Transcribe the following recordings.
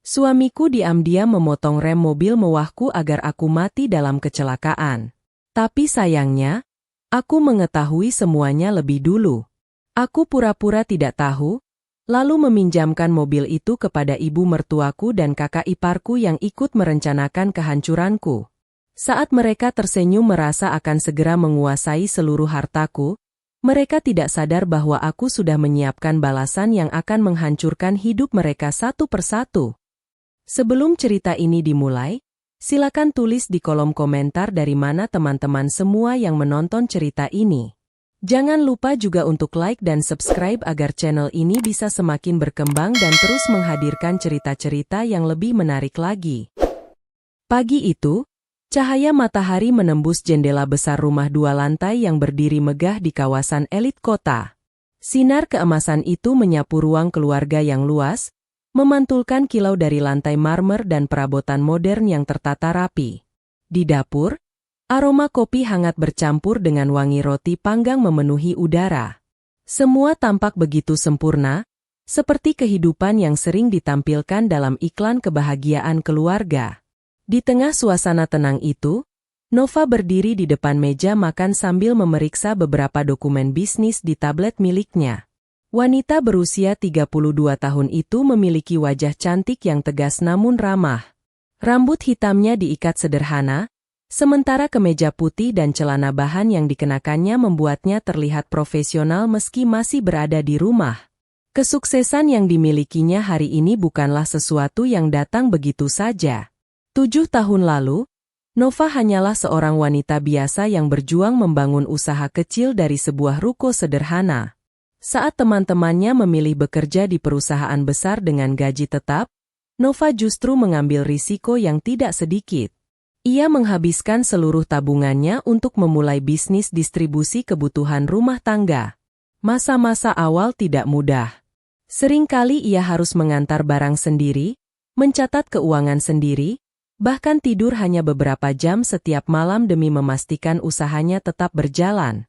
Suamiku diam-diam memotong rem mobil mewahku agar aku mati dalam kecelakaan. Tapi sayangnya, aku mengetahui semuanya lebih dulu. Aku pura-pura tidak tahu, lalu meminjamkan mobil itu kepada ibu mertuaku dan kakak iparku yang ikut merencanakan kehancuranku. Saat mereka tersenyum merasa akan segera menguasai seluruh hartaku, mereka tidak sadar bahwa aku sudah menyiapkan balasan yang akan menghancurkan hidup mereka satu persatu. Sebelum cerita ini dimulai, silakan tulis di kolom komentar dari mana teman-teman semua yang menonton cerita ini. Jangan lupa juga untuk like dan subscribe agar channel ini bisa semakin berkembang dan terus menghadirkan cerita-cerita yang lebih menarik lagi. Pagi itu, cahaya matahari menembus jendela besar rumah 2 lantai yang berdiri megah di kawasan elit kota. Sinar keemasan itu menyapu ruang keluarga yang luas, memantulkan kilau dari lantai marmer dan perabotan modern yang tertata rapi. Di dapur, aroma kopi hangat bercampur dengan wangi roti panggang memenuhi udara. Semua tampak begitu sempurna, seperti kehidupan yang sering ditampilkan dalam iklan kebahagiaan keluarga. Di tengah suasana tenang itu, Nova berdiri di depan meja makan sambil memeriksa beberapa dokumen bisnis di tablet miliknya. Wanita berusia 32 tahun itu memiliki wajah cantik yang tegas namun ramah. Rambut hitamnya diikat sederhana, sementara kemeja putih dan celana bahan yang dikenakannya membuatnya terlihat profesional meski masih berada di rumah. Kesuksesan yang dimilikinya hari ini bukanlah sesuatu yang datang begitu saja. 7 tahun lalu, Nova hanyalah seorang wanita biasa yang berjuang membangun usaha kecil dari sebuah ruko sederhana. Saat teman-temannya memilih bekerja di perusahaan besar dengan gaji tetap, Nova justru mengambil risiko yang tidak sedikit. Ia menghabiskan seluruh tabungannya untuk memulai bisnis distribusi kebutuhan rumah tangga. Masa-masa awal tidak mudah. Seringkali ia harus mengantar barang sendiri, mencatat keuangan sendiri, bahkan tidur hanya beberapa jam setiap malam demi memastikan usahanya tetap berjalan.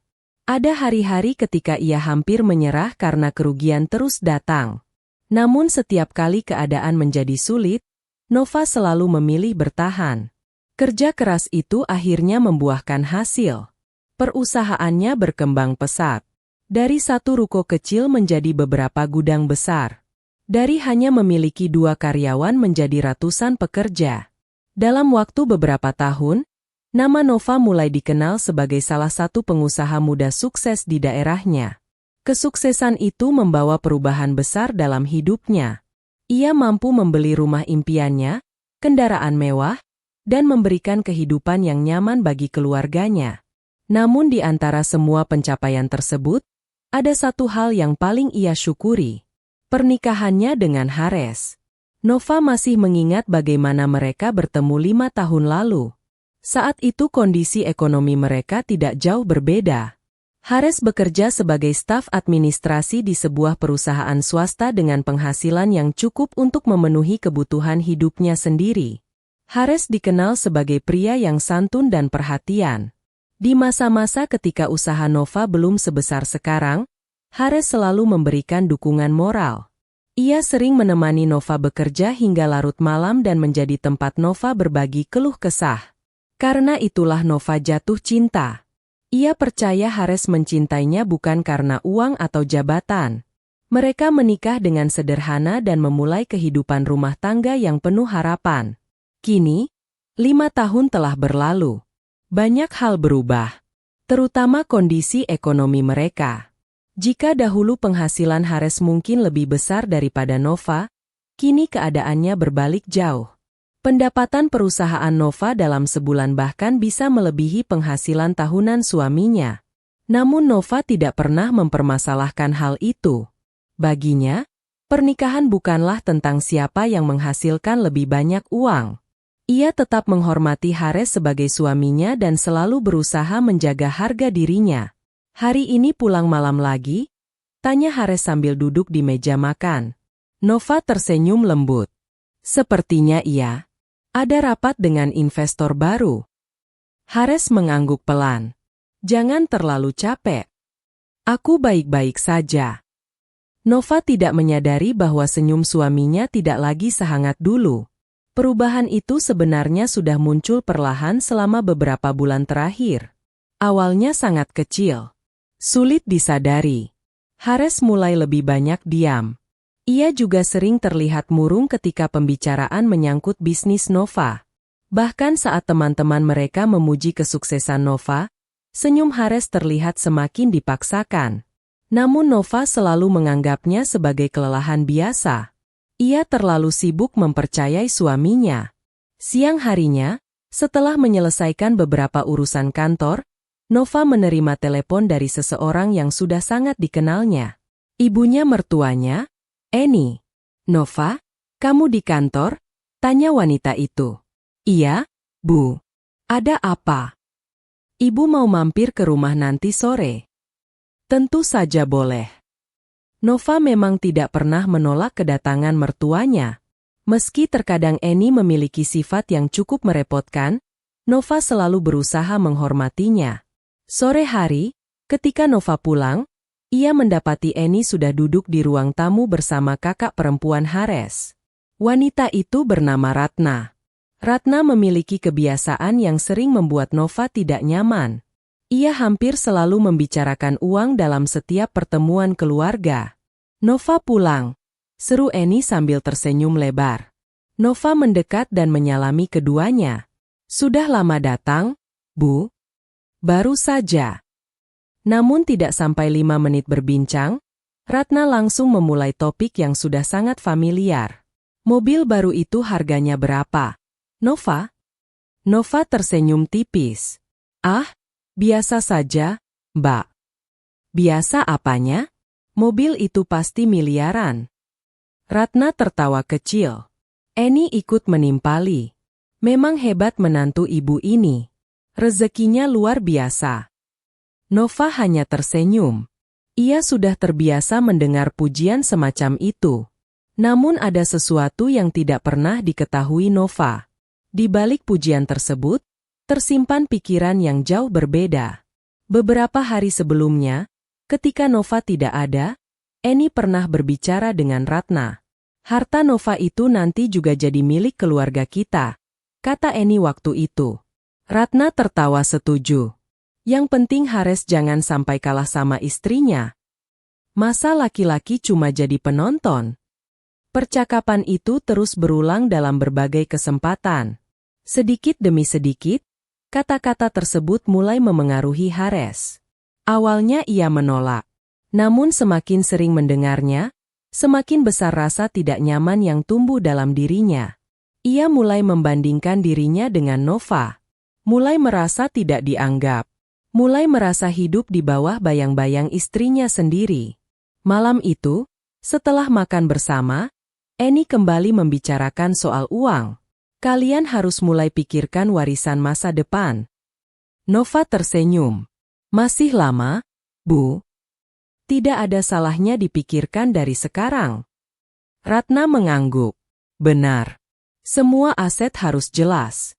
Ada hari-hari ketika ia hampir menyerah karena kerugian terus datang. Namun setiap kali keadaan menjadi sulit, Nova selalu memilih bertahan. Kerja keras itu akhirnya membuahkan hasil. Perusahaannya berkembang pesat. Dari satu ruko kecil menjadi beberapa gudang besar. Dari hanya memiliki 2 karyawan menjadi ratusan pekerja. Dalam waktu beberapa tahun, nama Nova mulai dikenal sebagai salah satu pengusaha muda sukses di daerahnya. Kesuksesan itu membawa perubahan besar dalam hidupnya. Ia mampu membeli rumah impiannya, kendaraan mewah, dan memberikan kehidupan yang nyaman bagi keluarganya. Namun di antara semua pencapaian tersebut, ada satu hal yang paling ia syukuri. Pernikahannya dengan Hares. Nova masih mengingat bagaimana mereka bertemu 5 tahun lalu. Saat itu kondisi ekonomi mereka tidak jauh berbeda. Hares bekerja sebagai staf administrasi di sebuah perusahaan swasta dengan penghasilan yang cukup untuk memenuhi kebutuhan hidupnya sendiri. Hares dikenal sebagai pria yang santun dan perhatian. Di masa-masa ketika usaha Nova belum sebesar sekarang, Hares selalu memberikan dukungan moral. Ia sering menemani Nova bekerja hingga larut malam dan menjadi tempat Nova berbagi keluh kesah. Karena itulah Nova jatuh cinta. Ia percaya Hares mencintainya bukan karena uang atau jabatan. Mereka menikah dengan sederhana dan memulai kehidupan rumah tangga yang penuh harapan. Kini, 5 tahun telah berlalu. Banyak hal berubah, terutama kondisi ekonomi mereka. Jika dahulu penghasilan Hares mungkin lebih besar daripada Nova, kini keadaannya berbalik jauh. Pendapatan perusahaan Nova dalam sebulan bahkan bisa melebihi penghasilan tahunan suaminya. Namun Nova tidak pernah mempermasalahkan hal itu. Baginya, pernikahan bukanlah tentang siapa yang menghasilkan lebih banyak uang. Ia tetap menghormati Hares sebagai suaminya dan selalu berusaha menjaga harga dirinya. "Hari ini pulang malam lagi?" tanya Hares sambil duduk di meja makan. Nova tersenyum lembut. "Sepertinya iya. Ada rapat dengan investor baru." Hares mengangguk pelan. "Jangan terlalu capek." "Aku baik-baik saja." Nova tidak menyadari bahwa senyum suaminya tidak lagi sehangat dulu. Perubahan itu sebenarnya sudah muncul perlahan selama beberapa bulan terakhir. Awalnya sangat kecil. Sulit disadari. Hares mulai lebih banyak diam. Ia juga sering terlihat murung ketika pembicaraan menyangkut bisnis Nova. Bahkan saat teman-teman mereka memuji kesuksesan Nova, senyum Hares terlihat semakin dipaksakan. Namun Nova selalu menganggapnya sebagai kelelahan biasa. Ia terlalu sibuk mempercayai suaminya. Siang harinya, setelah menyelesaikan beberapa urusan kantor, Nova menerima telepon dari seseorang yang sudah sangat dikenalnya. Ibunya mertuanya, Eni. "Nova, kamu di kantor?" tanya wanita itu. "Iya, Bu. Ada apa?" "Ibu mau mampir ke rumah nanti sore." "Tentu saja boleh." Nova memang tidak pernah menolak kedatangan mertuanya. Meski terkadang Eni memiliki sifat yang cukup merepotkan, Nova selalu berusaha menghormatinya. Sore hari, ketika Nova pulang, ia mendapati Eni sudah duduk di ruang tamu bersama kakak perempuan Hares. Wanita itu bernama Ratna. Ratna memiliki kebiasaan yang sering membuat Nova tidak nyaman. Ia hampir selalu membicarakan uang dalam setiap pertemuan keluarga. "Nova pulang," seru Eni sambil tersenyum lebar. Nova mendekat dan menyalami keduanya. "Sudah lama datang, Bu?" "Baru saja." Namun tidak sampai 5 menit berbincang, Ratna langsung memulai topik yang sudah sangat familiar. "Mobil baru itu harganya berapa, Nova?" Nova tersenyum tipis. "Ah, biasa saja, Mbak." "Biasa apanya? Mobil itu pasti miliaran." Ratna tertawa kecil. Eni ikut menimpali. Memang hebat menantu ibu ini. Rezekinya luar biasa. Nova hanya tersenyum. Ia sudah terbiasa mendengar pujian semacam itu. Namun ada sesuatu yang tidak pernah diketahui Nova. Di balik pujian tersebut, tersimpan pikiran yang jauh berbeda. Beberapa hari sebelumnya, ketika Nova tidak ada, Eni pernah berbicara dengan Ratna. "Harta Nova itu nanti juga jadi milik keluarga kita," kata Eni waktu itu. Ratna tertawa setuju. "Yang penting Hares jangan sampai kalah sama istrinya. Masa laki-laki cuma jadi penonton?" Percakapan itu terus berulang dalam berbagai kesempatan. Sedikit demi sedikit, kata-kata tersebut mulai memengaruhi Hares. Awalnya ia menolak. Namun semakin sering mendengarnya, semakin besar rasa tidak nyaman yang tumbuh dalam dirinya. Ia mulai membandingkan dirinya dengan Nova. Mulai merasa tidak dianggap. Mulai merasa hidup di bawah bayang-bayang istrinya sendiri. Malam itu, setelah makan bersama, Eni kembali membicarakan soal uang. "Kalian harus mulai pikirkan warisan masa depan." Nova tersenyum. "Masih lama, Bu?" "Tidak ada salahnya dipikirkan dari sekarang." Ratna mengangguk. "Benar. Semua aset harus jelas."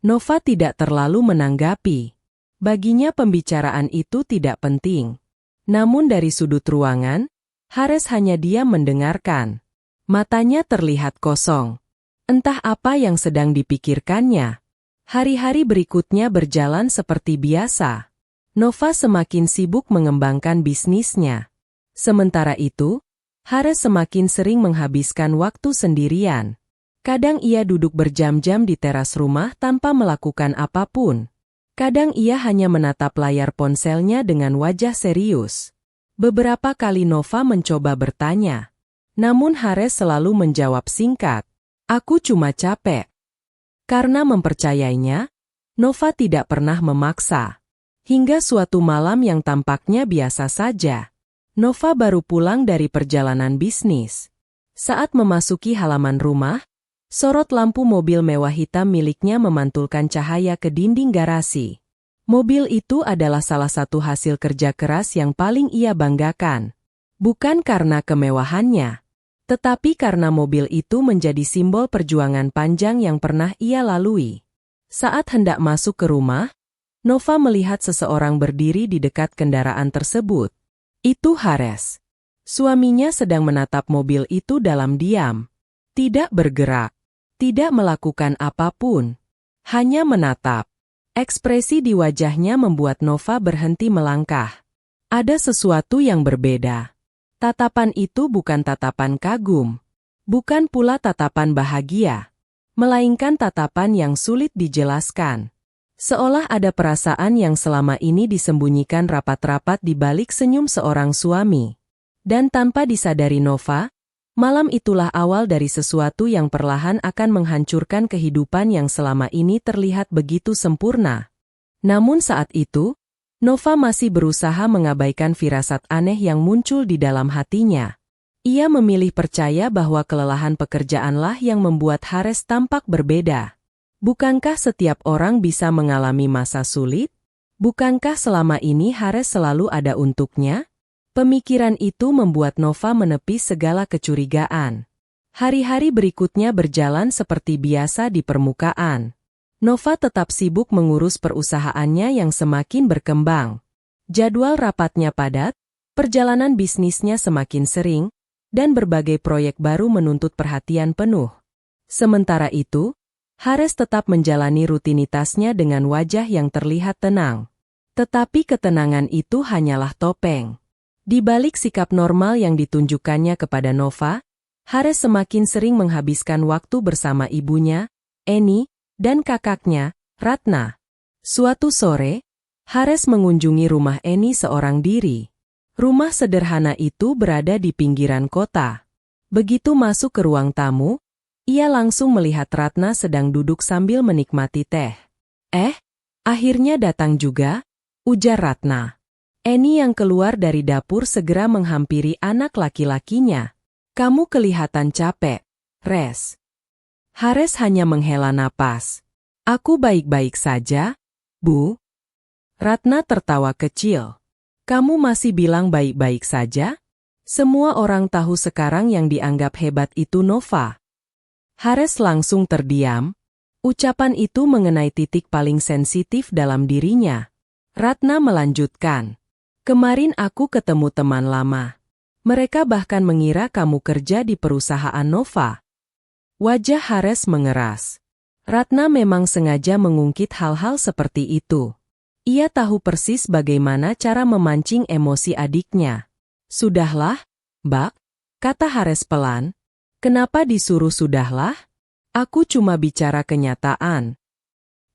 Nova tidak terlalu menanggapi. Baginya pembicaraan itu tidak penting. Namun dari sudut ruangan, Hares hanya diam mendengarkan. Matanya terlihat kosong. Entah apa yang sedang dipikirkannya. Hari-hari berikutnya berjalan seperti biasa. Nova semakin sibuk mengembangkan bisnisnya. Sementara itu, Hares semakin sering menghabiskan waktu sendirian. Kadang ia duduk berjam-jam di teras rumah tanpa melakukan apapun. Kadang ia hanya menatap layar ponselnya dengan wajah serius. Beberapa kali Nova mencoba bertanya. Namun Hares selalu menjawab singkat. "Aku cuma capek." Karena mempercayainya, Nova tidak pernah memaksa. Hingga suatu malam yang tampaknya biasa saja. Nova baru pulang dari perjalanan bisnis. Saat memasuki halaman rumah, sorot lampu mobil mewah hitam miliknya memantulkan cahaya ke dinding garasi. Mobil itu adalah salah satu hasil kerja keras yang paling ia banggakan. Bukan karena kemewahannya, tetapi karena mobil itu menjadi simbol perjuangan panjang yang pernah ia lalui. Saat hendak masuk ke rumah, Nova melihat seseorang berdiri di dekat kendaraan tersebut. Itu Hares. Suaminya sedang menatap mobil itu dalam diam. Tidak bergerak. Tidak melakukan apapun. Hanya menatap. Ekspresi di wajahnya membuat Nova berhenti melangkah. Ada sesuatu yang berbeda. Tatapan itu bukan tatapan kagum. Bukan pula tatapan bahagia. Melainkan tatapan yang sulit dijelaskan. Seolah ada perasaan yang selama ini disembunyikan rapat-rapat di balik senyum seorang suami. Dan tanpa disadari Nova, malam itulah awal dari sesuatu yang perlahan akan menghancurkan kehidupan yang selama ini terlihat begitu sempurna. Namun saat itu, Nova masih berusaha mengabaikan firasat aneh yang muncul di dalam hatinya. Ia memilih percaya bahwa kelelahan pekerjaanlah yang membuat Hares tampak berbeda. Bukankah setiap orang bisa mengalami masa sulit? Bukankah selama ini Hares selalu ada untuknya? Pemikiran itu membuat Nova menepis segala kecurigaan. Hari-hari berikutnya berjalan seperti biasa di permukaan. Nova tetap sibuk mengurus perusahaannya yang semakin berkembang. Jadwal rapatnya padat, perjalanan bisnisnya semakin sering, dan berbagai proyek baru menuntut perhatian penuh. Sementara itu, Hares tetap menjalani rutinitasnya dengan wajah yang terlihat tenang. Tetapi ketenangan itu hanyalah topeng. Di balik sikap normal yang ditunjukkannya kepada Nova, Hares semakin sering menghabiskan waktu bersama ibunya, Eni, dan kakaknya, Ratna. Suatu sore, Hares mengunjungi rumah Eni seorang diri. Rumah sederhana itu berada di pinggiran kota. Begitu masuk ke ruang tamu, ia langsung melihat Ratna sedang duduk sambil menikmati teh. Akhirnya datang juga, ujar Ratna. Eni yang keluar dari dapur segera menghampiri anak laki-lakinya. Kamu kelihatan capek, Res. Hares hanya menghela napas. Aku baik-baik saja, Bu. Ratna tertawa kecil. Kamu masih bilang baik-baik saja? Semua orang tahu sekarang yang dianggap hebat itu Nova. Hares langsung terdiam. Ucapan itu mengenai titik paling sensitif dalam dirinya. Ratna melanjutkan. Kemarin aku ketemu teman lama. Mereka bahkan mengira kamu kerja di perusahaan Nova. Wajah Hares mengeras. Ratna memang sengaja mengungkit hal-hal seperti itu. Ia tahu persis bagaimana cara memancing emosi adiknya. Sudahlah, Mbak, kata Hares pelan. Kenapa disuruh sudahlah? Aku cuma bicara kenyataan.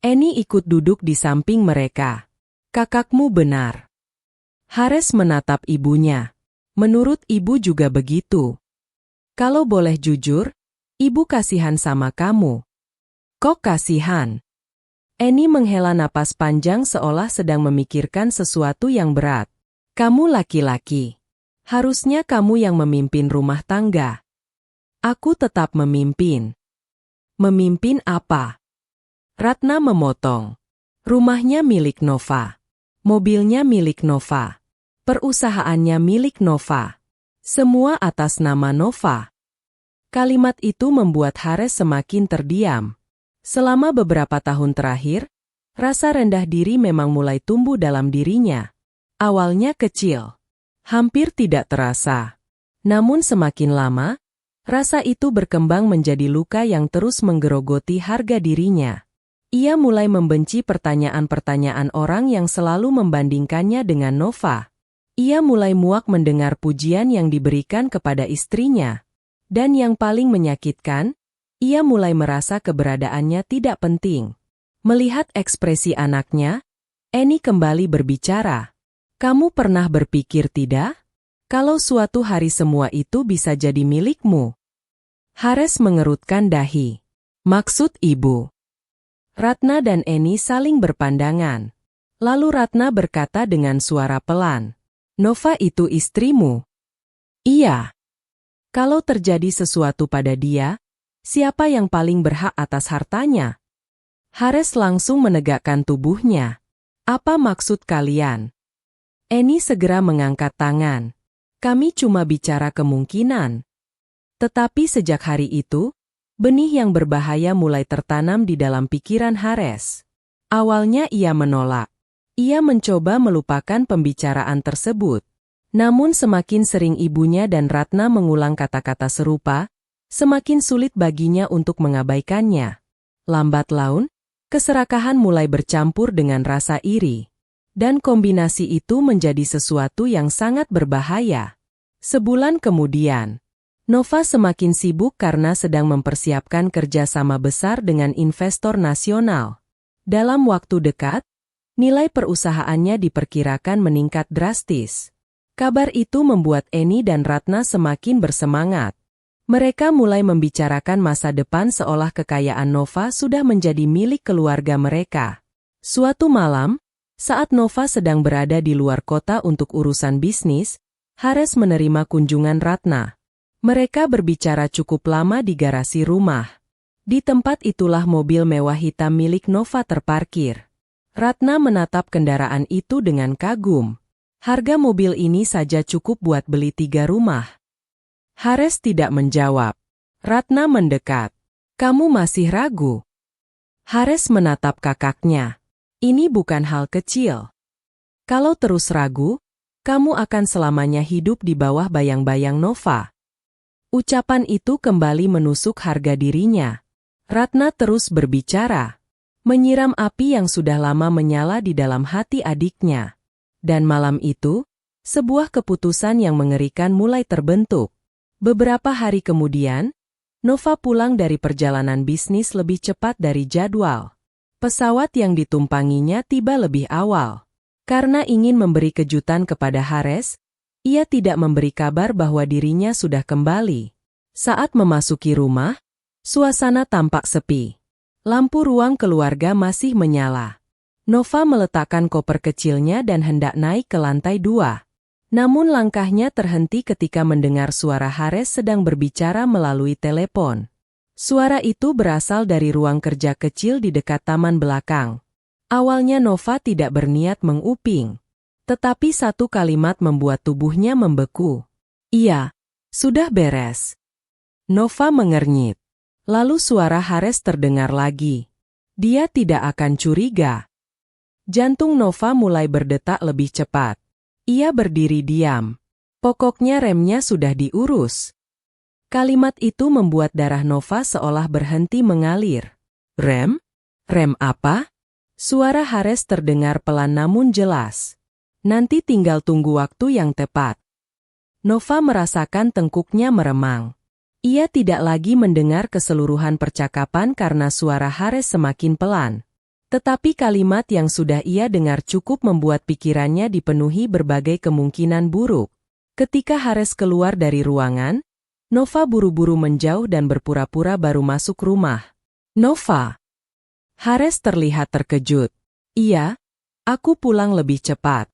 Eni ikut duduk di samping mereka. Kakakmu benar. Hares menatap ibunya. Menurut ibu juga begitu. Kalau boleh jujur, ibu kasihan sama kamu. Kok kasihan? Eni menghela napas panjang seolah sedang memikirkan sesuatu yang berat. Kamu laki-laki. Harusnya kamu yang memimpin rumah tangga. Aku tetap memimpin. Memimpin apa? Ratna memotong. Rumahnya milik Nova. Mobilnya milik Nova. Perusahaannya milik Nova. Semua atas nama Nova. Kalimat itu membuat Hares semakin terdiam. Selama beberapa tahun terakhir, rasa rendah diri memang mulai tumbuh dalam dirinya. Awalnya kecil. Hampir tidak terasa. Namun semakin lama, rasa itu berkembang menjadi luka yang terus menggerogoti harga dirinya. Ia mulai membenci pertanyaan-pertanyaan orang yang selalu membandingkannya dengan Nova. Ia mulai muak mendengar pujian yang diberikan kepada istrinya. Dan yang paling menyakitkan, ia mulai merasa keberadaannya tidak penting. Melihat ekspresi anaknya, Eni kembali berbicara. Kamu pernah berpikir tidak? Kalau suatu hari semua itu bisa jadi milikmu. Hares mengerutkan dahi. Maksud ibu? Ratna dan Eni saling berpandangan. Lalu Ratna berkata dengan suara pelan. Nova itu istrimu? Iya. Kalau terjadi sesuatu pada dia, siapa yang paling berhak atas hartanya? Hares langsung menegakkan tubuhnya. Apa maksud kalian? Eni segera mengangkat tangan. Kami cuma bicara kemungkinan. Tetapi sejak hari itu, benih yang berbahaya mulai tertanam di dalam pikiran Hares. Awalnya ia menolak. Ia mencoba melupakan pembicaraan tersebut. Namun semakin sering ibunya dan Ratna mengulang kata-kata serupa, semakin sulit baginya untuk mengabaikannya. Lambat laun, keserakahan mulai bercampur dengan rasa iri. Dan kombinasi itu menjadi sesuatu yang sangat berbahaya. Sebulan kemudian, Nova semakin sibuk karena sedang mempersiapkan kerjasama besar dengan investor nasional. Dalam waktu dekat, nilai perusahaannya diperkirakan meningkat drastis. Kabar itu membuat Eni dan Ratna semakin bersemangat. Mereka mulai membicarakan masa depan seolah kekayaan Nova sudah menjadi milik keluarga mereka. Suatu malam, saat Nova sedang berada di luar kota untuk urusan bisnis, Hares menerima kunjungan Ratna. Mereka berbicara cukup lama di garasi rumah. Di tempat itulah mobil mewah hitam milik Nova terparkir. Ratna menatap kendaraan itu dengan kagum. Harga mobil ini saja cukup buat beli 3 rumah. Hares tidak menjawab. Ratna mendekat. "Kamu masih ragu?" Hares menatap kakaknya. "Ini bukan hal kecil. Kalau terus ragu, kamu akan selamanya hidup di bawah bayang-bayang Nova." Ucapan itu kembali menusuk harga dirinya. Ratna terus berbicara, menyiram api yang sudah lama menyala di dalam hati adiknya. Dan malam itu, sebuah keputusan yang mengerikan mulai terbentuk. Beberapa hari kemudian, Nova pulang dari perjalanan bisnis lebih cepat dari jadwal. Pesawat yang ditumpanginya tiba lebih awal. Karena ingin memberi kejutan kepada Hares, ia tidak memberi kabar bahwa dirinya sudah kembali. Saat memasuki rumah, suasana tampak sepi. Lampu ruang keluarga masih menyala. Nova meletakkan koper kecilnya dan hendak naik ke lantai 2. Namun langkahnya terhenti ketika mendengar suara Hares sedang berbicara melalui telepon. Suara itu berasal dari ruang kerja kecil di dekat taman belakang. Awalnya Nova tidak berniat menguping. Tetapi satu kalimat membuat tubuhnya membeku. "Iya, sudah beres." Nova mengernyit. Lalu suara Hares terdengar lagi. Dia tidak akan curiga. Jantung Nova mulai berdetak lebih cepat. Ia berdiri diam. Pokoknya remnya sudah diurus. Kalimat itu membuat darah Nova seolah berhenti mengalir. "Rem? Rem apa?" Suara Hares terdengar pelan namun jelas. "Nanti tinggal tunggu waktu yang tepat." Nova merasakan tengkuknya meremang. Ia tidak lagi mendengar keseluruhan percakapan karena suara Hares semakin pelan. Tetapi kalimat yang sudah ia dengar cukup membuat pikirannya dipenuhi berbagai kemungkinan buruk. Ketika Hares keluar dari ruangan, Nova buru-buru menjauh dan berpura-pura baru masuk rumah. "Nova." Hares terlihat terkejut. "Iya, aku pulang lebih cepat."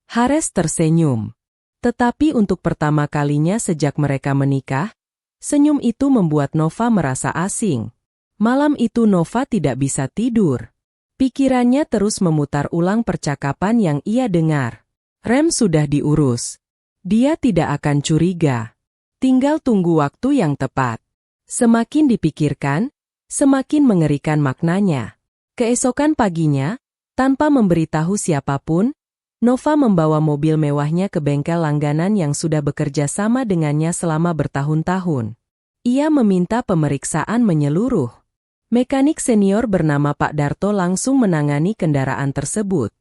Hares tersenyum. Tetapi untuk pertama kalinya sejak mereka menikah, senyum itu membuat Nova merasa asing. Malam itu Nova tidak bisa tidur. Pikirannya terus memutar ulang percakapan yang ia dengar. Rem sudah diurus. Dia tidak akan curiga. Tinggal tunggu waktu yang tepat. Semakin dipikirkan, semakin mengerikan maknanya. Keesokan paginya, tanpa memberitahu siapapun, Nova membawa mobil mewahnya ke bengkel langganan yang sudah bekerja sama dengannya selama bertahun-tahun. Ia meminta pemeriksaan menyeluruh. Mekanik senior bernama Pak Darto langsung menangani kendaraan tersebut.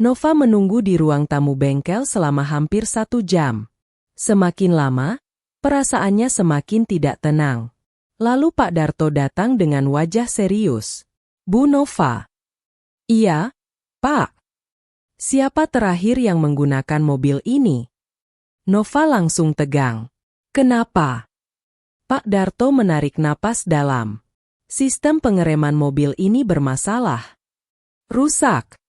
Nova menunggu di ruang tamu bengkel selama hampir 1 jam. Semakin lama, perasaannya semakin tidak tenang. Lalu Pak Darto datang dengan wajah serius. "Bu Nova." "Iya, Pak." "Siapa terakhir yang menggunakan mobil ini?" Nova langsung tegang. "Kenapa?" Pak Darto menarik napas dalam. "Sistem pengereman mobil ini bermasalah. Rusak."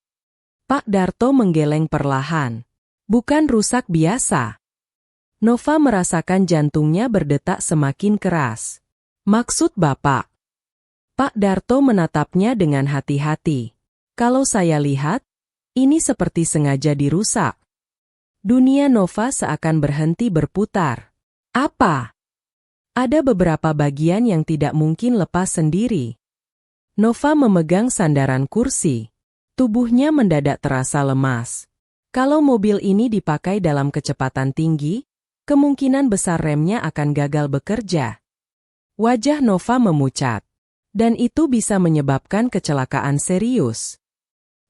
Pak Darto menggeleng perlahan. "Bukan rusak biasa." Nova merasakan jantungnya berdetak semakin keras. "Maksud Bapak?" Pak Darto menatapnya dengan hati-hati. "Kalau saya lihat, ini seperti sengaja dirusak." Dunia Nova seakan berhenti berputar. "Apa?" "Ada beberapa bagian yang tidak mungkin lepas sendiri." Nova memegang sandaran kursi. Tubuhnya mendadak terasa lemas. Kalau mobil ini dipakai dalam kecepatan tinggi, kemungkinan besar remnya akan gagal bekerja. Wajah Nova memucat. Dan itu bisa menyebabkan kecelakaan serius.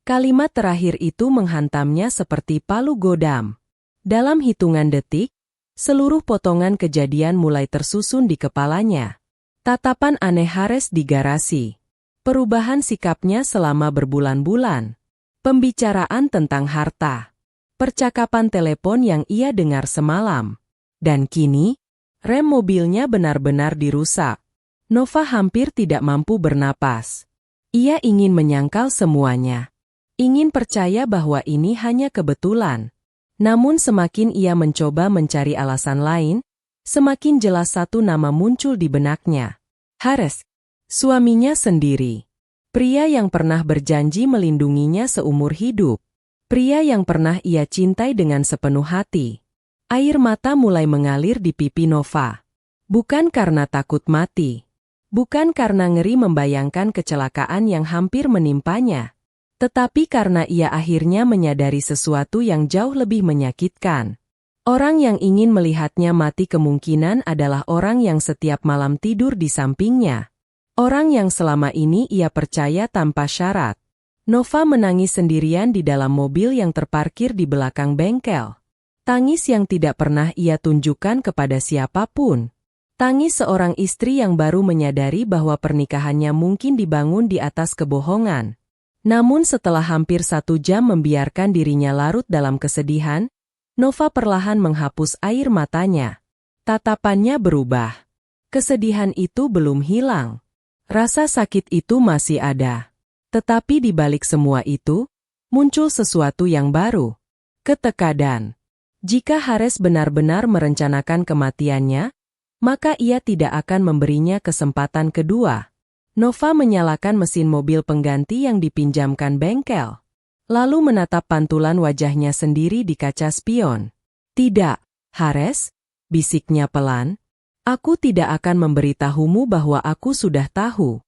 Kalimat terakhir itu menghantamnya seperti palu godam. Dalam hitungan detik, seluruh potongan kejadian mulai tersusun di kepalanya. Tatapan aneh Hares di garasi. Perubahan sikapnya selama berbulan-bulan. Pembicaraan tentang harta. Percakapan telepon yang ia dengar semalam. Dan kini, rem mobilnya benar-benar dirusak. Nova hampir tidak mampu bernapas. Ia ingin menyangkal semuanya. Ingin percaya bahwa ini hanya kebetulan. Namun semakin ia mencoba mencari alasan lain, semakin jelas satu nama muncul di benaknya. Hares, suaminya sendiri. Pria yang pernah berjanji melindunginya seumur hidup. Pria yang pernah ia cintai dengan sepenuh hati. Air mata mulai mengalir di pipi Nova. Bukan karena takut mati. Bukan karena ngeri membayangkan kecelakaan yang hampir menimpanya. Tetapi karena ia akhirnya menyadari sesuatu yang jauh lebih menyakitkan. Orang yang ingin melihatnya mati kemungkinan adalah orang yang setiap malam tidur di sampingnya. Orang yang selama ini ia percaya tanpa syarat. Nova menangis sendirian di dalam mobil yang terparkir di belakang bengkel. Tangis yang tidak pernah ia tunjukkan kepada siapapun. Tangis seorang istri yang baru menyadari bahwa pernikahannya mungkin dibangun di atas kebohongan. Namun setelah hampir 1 jam membiarkan dirinya larut dalam kesedihan, Nova perlahan menghapus air matanya. Tatapannya berubah. Kesedihan itu belum hilang. Rasa sakit itu masih ada. Tetapi di balik semua itu, muncul sesuatu yang baru. Ketekadan. Jika Hares benar-benar merencanakan kematiannya, maka ia tidak akan memberinya kesempatan kedua. Nova menyalakan mesin mobil pengganti yang dipinjamkan bengkel. Lalu menatap pantulan wajahnya sendiri di kaca spion. "Tidak, Hares," bisiknya pelan. "Aku tidak akan memberitahumu bahwa aku sudah tahu."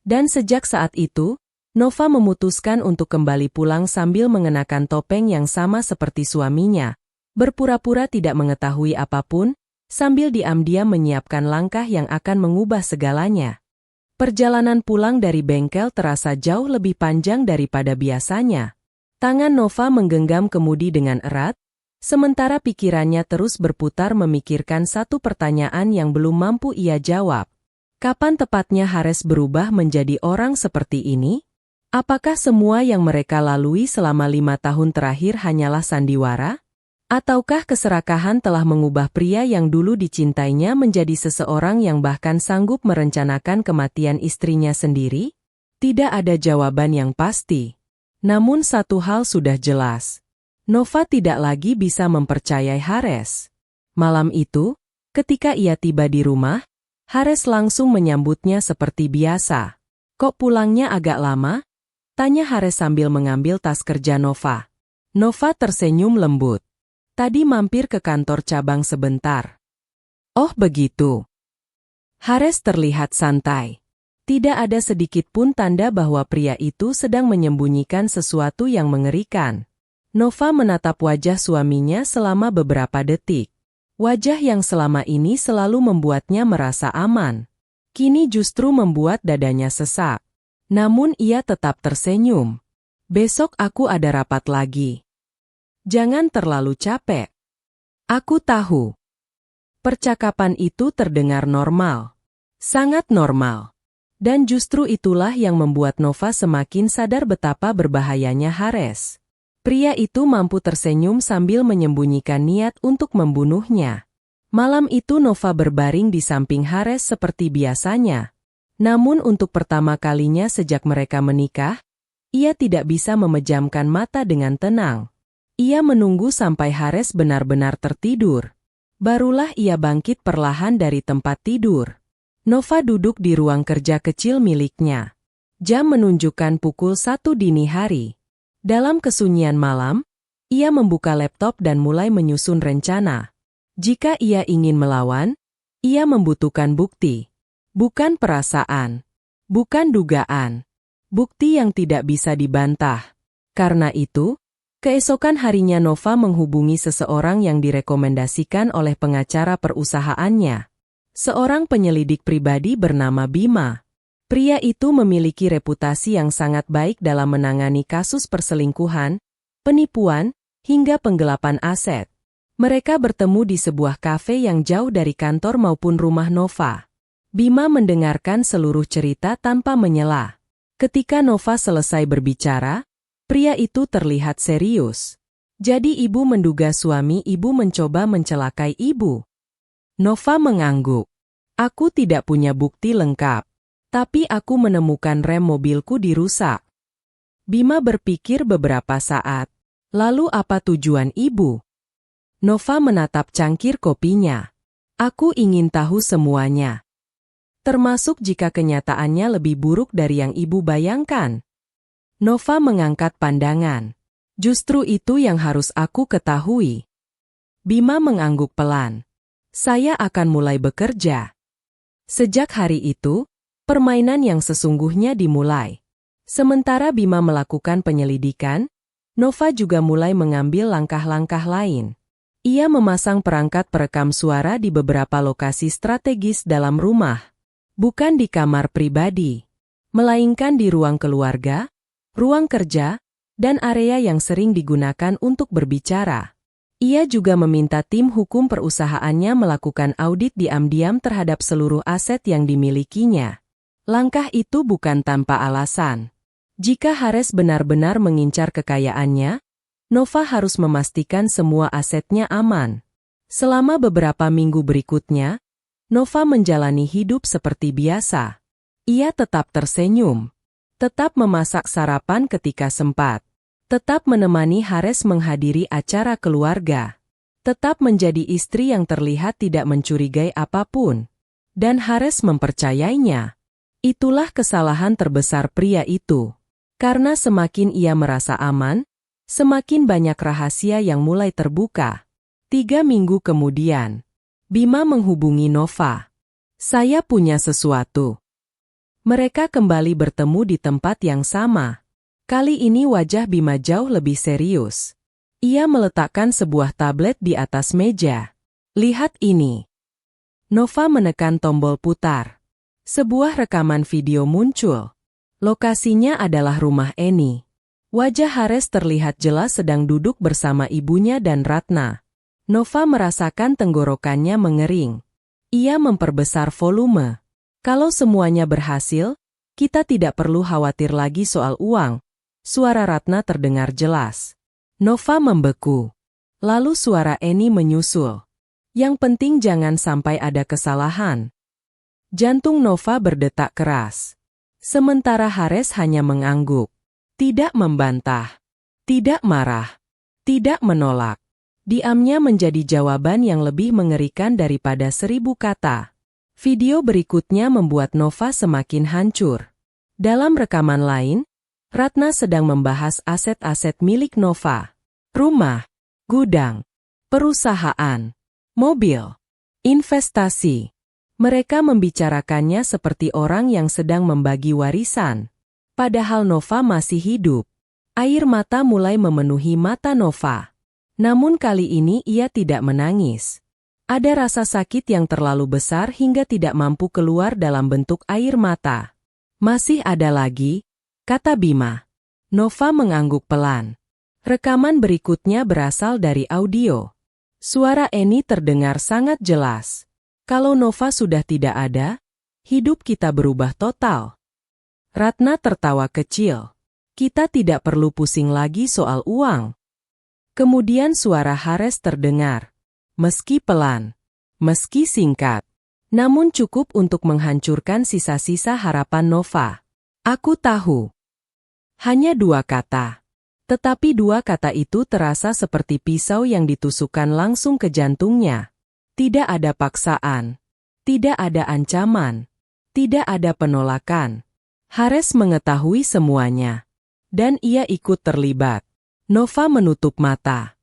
Dan sejak saat itu, Nova memutuskan untuk kembali pulang sambil mengenakan topeng yang sama seperti suaminya. Berpura-pura tidak mengetahui apapun, sambil diam-diam menyiapkan langkah yang akan mengubah segalanya. Perjalanan pulang dari bengkel terasa jauh lebih panjang daripada biasanya. Tangan Nova menggenggam kemudi dengan erat, sementara pikirannya terus berputar memikirkan satu pertanyaan yang belum mampu ia jawab. Kapan tepatnya Hares berubah menjadi orang seperti ini? Apakah semua yang mereka lalui selama 5 tahun terakhir hanyalah sandiwara? Ataukah keserakahan telah mengubah pria yang dulu dicintainya menjadi seseorang yang bahkan sanggup merencanakan kematian istrinya sendiri? Tidak ada jawaban yang pasti. Namun satu hal sudah jelas. Nova tidak lagi bisa mempercayai Hares. Malam itu, ketika ia tiba di rumah, Hares langsung menyambutnya seperti biasa. "Kok pulangnya agak lama?" tanya Hares sambil mengambil tas kerja Nova. Nova tersenyum lembut. "Tadi mampir ke kantor cabang sebentar." "Oh begitu." Hares terlihat santai. Tidak ada sedikit pun tanda bahwa pria itu sedang menyembunyikan sesuatu yang mengerikan. Nova menatap wajah suaminya selama beberapa detik. Wajah yang selama ini selalu membuatnya merasa aman. Kini justru membuat dadanya sesak. Namun ia tetap tersenyum. "Besok aku ada rapat lagi. Jangan terlalu capek." "Aku tahu." Percakapan itu terdengar normal. Sangat normal. Dan justru itulah yang membuat Nova semakin sadar betapa berbahayanya Hares. Pria itu mampu tersenyum sambil menyembunyikan niat untuk membunuhnya. Malam itu Nova berbaring di samping Hares seperti biasanya. Namun untuk pertama kalinya sejak mereka menikah, ia tidak bisa memejamkan mata dengan tenang. Ia menunggu sampai Hares benar-benar tertidur. Barulah ia bangkit perlahan dari tempat tidur. Nova duduk di ruang kerja kecil miliknya. Jam menunjukkan pukul 1 dini hari. Dalam kesunyian malam, ia membuka laptop dan mulai menyusun rencana. Jika ia ingin melawan, ia membutuhkan bukti. Bukan perasaan. Bukan dugaan. Bukti yang tidak bisa dibantah. Karena itu, Keesokan harinya Nova menghubungi seseorang yang direkomendasikan oleh pengacara perusahaannya. Seorang penyelidik pribadi bernama Bima. Pria itu memiliki reputasi yang sangat baik dalam menangani kasus perselingkuhan, penipuan, hingga penggelapan aset. Mereka bertemu di sebuah kafe yang jauh dari kantor maupun rumah Nova. Bima mendengarkan seluruh cerita tanpa menyela. Ketika Nova selesai berbicara, pria itu terlihat serius. Jadi ibu menduga suami ibu mencoba mencelakai ibu. Nova mengangguk. Aku tidak punya bukti lengkap. Tapi aku menemukan rem mobilku dirusak. Bima berpikir beberapa saat. Lalu apa tujuan ibu? Nova menatap cangkir kopinya. Aku ingin tahu semuanya. Termasuk jika kenyataannya lebih buruk dari yang ibu bayangkan. Nova mengangkat pandangan. Justru itu yang harus aku ketahui. Bima mengangguk pelan. Saya akan mulai bekerja. Sejak hari itu, permainan yang sesungguhnya dimulai. Sementara Bima melakukan penyelidikan, Nova juga mulai mengambil langkah-langkah lain. Ia memasang perangkat perekam suara di beberapa lokasi strategis dalam rumah. Bukan di kamar pribadi, melainkan di ruang keluarga, ruang kerja, dan area yang sering digunakan untuk berbicara. Ia juga meminta tim hukum perusahaannya melakukan audit diam-diam terhadap seluruh aset yang dimilikinya. Langkah itu bukan tanpa alasan. Jika Hares benar-benar mengincar kekayaannya, Nova harus memastikan semua asetnya aman. Selama beberapa minggu berikutnya, Nova menjalani hidup seperti biasa. Ia tetap tersenyum, tetap memasak sarapan ketika sempat, tetap menemani Hares menghadiri acara keluarga, tetap menjadi istri yang terlihat tidak mencurigai apapun. Dan Hares mempercayainya. Itulah kesalahan terbesar pria itu. Karena semakin ia merasa aman, semakin banyak rahasia yang mulai terbuka. 3 minggu kemudian, Bima menghubungi Nova. Saya punya sesuatu. Mereka kembali bertemu di tempat yang sama. Kali ini wajah Bima jauh lebih serius. Ia meletakkan sebuah tablet di atas meja. Lihat ini. Nova menekan tombol putar. Sebuah rekaman video muncul. Lokasinya adalah rumah Eni. Wajah Hares terlihat jelas sedang duduk bersama ibunya dan Ratna. Nova merasakan tenggorokannya mengering. Ia memperbesar volume. Kalau semuanya berhasil, kita tidak perlu khawatir lagi soal uang. Suara Ratna terdengar jelas. Nova membeku. Lalu suara Eni menyusul. Yang penting jangan sampai ada kesalahan. Jantung Nova berdetak keras. Sementara Hares hanya mengangguk. Tidak membantah. Tidak marah. Tidak menolak. Diamnya menjadi jawaban yang lebih mengerikan daripada 1000 kata. Video berikutnya membuat Nova semakin hancur. Dalam rekaman lain, Ratna sedang membahas aset-aset milik Nova. Rumah, gudang, perusahaan, mobil, investasi. Mereka membicarakannya seperti orang yang sedang membagi warisan. Padahal Nova masih hidup. Air mata mulai memenuhi mata Nova. Namun kali ini ia tidak menangis. Ada rasa sakit yang terlalu besar hingga tidak mampu keluar dalam bentuk air mata. Masih ada lagi, kata Bima. Nova mengangguk pelan. Rekaman berikutnya berasal dari audio. Suara Eni terdengar sangat jelas. Kalau Nova sudah tidak ada, hidup kita berubah total. Ratna tertawa kecil. Kita tidak perlu pusing lagi soal uang. Kemudian suara Hares terdengar. Meski pelan, meski singkat, namun cukup untuk menghancurkan sisa-sisa harapan Nova. Aku tahu. Hanya 2 kata. Tetapi 2 kata itu terasa seperti pisau yang ditusukkan langsung ke jantungnya. Tidak ada paksaan. Tidak ada ancaman. Tidak ada penolakan. Hares mengetahui semuanya. Dan ia ikut terlibat. Nova menutup mata.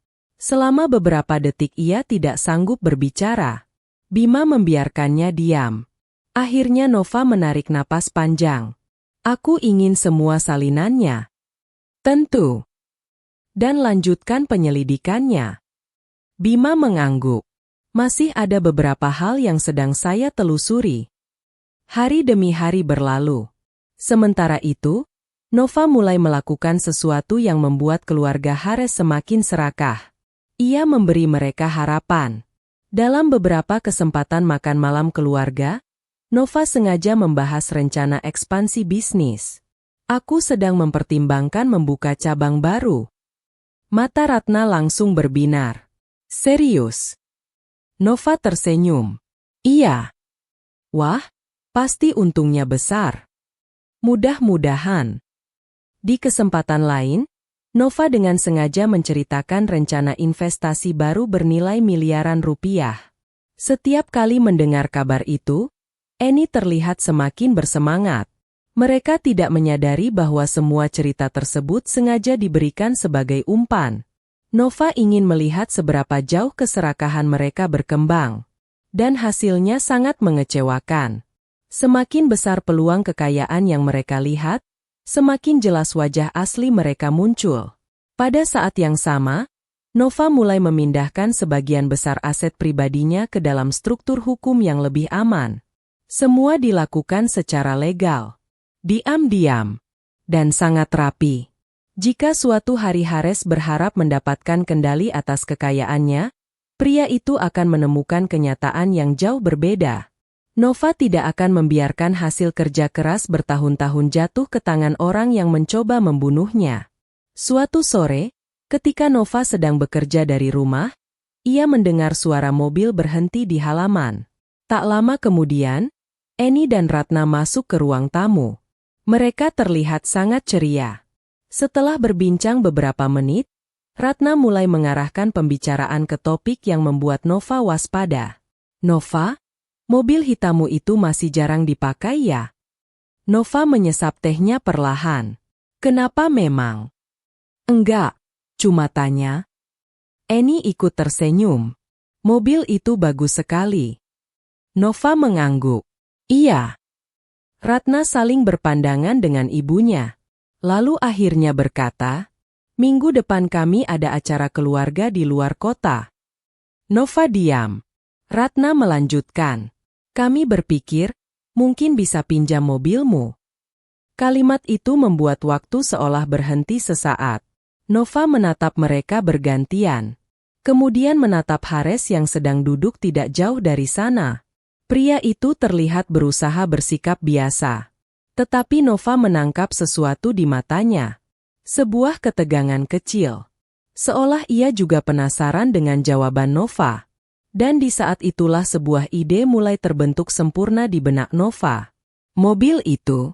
Selama beberapa detik ia tidak sanggup berbicara. Bima membiarkannya diam. Akhirnya Nova menarik napas panjang. Aku ingin semua salinannya. Tentu. dan lanjutkan penyelidikannya. Bima mengangguk. Masih ada beberapa hal yang sedang saya telusuri. Hari demi hari berlalu. Sementara itu, Nova mulai melakukan sesuatu yang membuat keluarga Hares semakin serakah. Ia memberi mereka harapan. Dalam beberapa kesempatan makan malam keluarga, Nova sengaja membahas rencana ekspansi bisnis. Aku sedang mempertimbangkan membuka cabang baru. Mata Ratna langsung berbinar. Serius? Nova tersenyum. Iya. Wah, pasti untungnya besar. Mudah-mudahan. Di kesempatan lain, Nova dengan sengaja menceritakan rencana investasi baru bernilai miliaran rupiah. Setiap kali mendengar kabar itu, Eni terlihat semakin bersemangat. Mereka tidak menyadari bahwa semua cerita tersebut sengaja diberikan sebagai umpan. Nova ingin melihat seberapa jauh keserakahan mereka berkembang. Dan hasilnya sangat mengecewakan. Semakin besar peluang kekayaan yang mereka lihat, semakin jelas wajah asli mereka muncul. Pada saat yang sama, Nova mulai memindahkan sebagian besar aset pribadinya ke dalam struktur hukum yang lebih aman. Semua dilakukan secara legal, diam-diam, dan sangat rapi. Jika suatu hari Hares berharap mendapatkan kendali atas kekayaannya, pria itu akan menemukan kenyataan yang jauh berbeda. Nova tidak akan membiarkan hasil kerja keras bertahun-tahun jatuh ke tangan orang yang mencoba membunuhnya. Suatu sore, ketika Nova sedang bekerja dari rumah, ia mendengar suara mobil berhenti di halaman. Tak lama kemudian, Eni dan Ratna masuk ke ruang tamu. Mereka terlihat sangat ceria. Setelah berbincang beberapa menit, Ratna mulai mengarahkan pembicaraan ke topik yang membuat Nova waspada. Nova, mobil hitammu itu masih jarang dipakai ya? Nova menyesap tehnya perlahan. Kenapa memang? Enggak, cuma tanya. Eni ikut tersenyum. Mobil itu bagus sekali. Nova mengangguk. Iya. Ratna saling berpandangan dengan ibunya. Lalu akhirnya berkata, minggu depan kami ada acara keluarga di luar kota. Nova diam. Ratna melanjutkan. Kami berpikir, mungkin bisa pinjam mobilmu. Kalimat itu membuat waktu seolah berhenti sesaat. Nova menatap mereka bergantian. Kemudian menatap Hares yang sedang duduk tidak jauh dari sana. Pria itu terlihat berusaha bersikap biasa. Tetapi Nova menangkap sesuatu di matanya. Sebuah ketegangan kecil. Seolah ia juga penasaran dengan jawaban Nova. Dan di saat itulah sebuah ide mulai terbentuk sempurna di benak Nova. Mobil itu.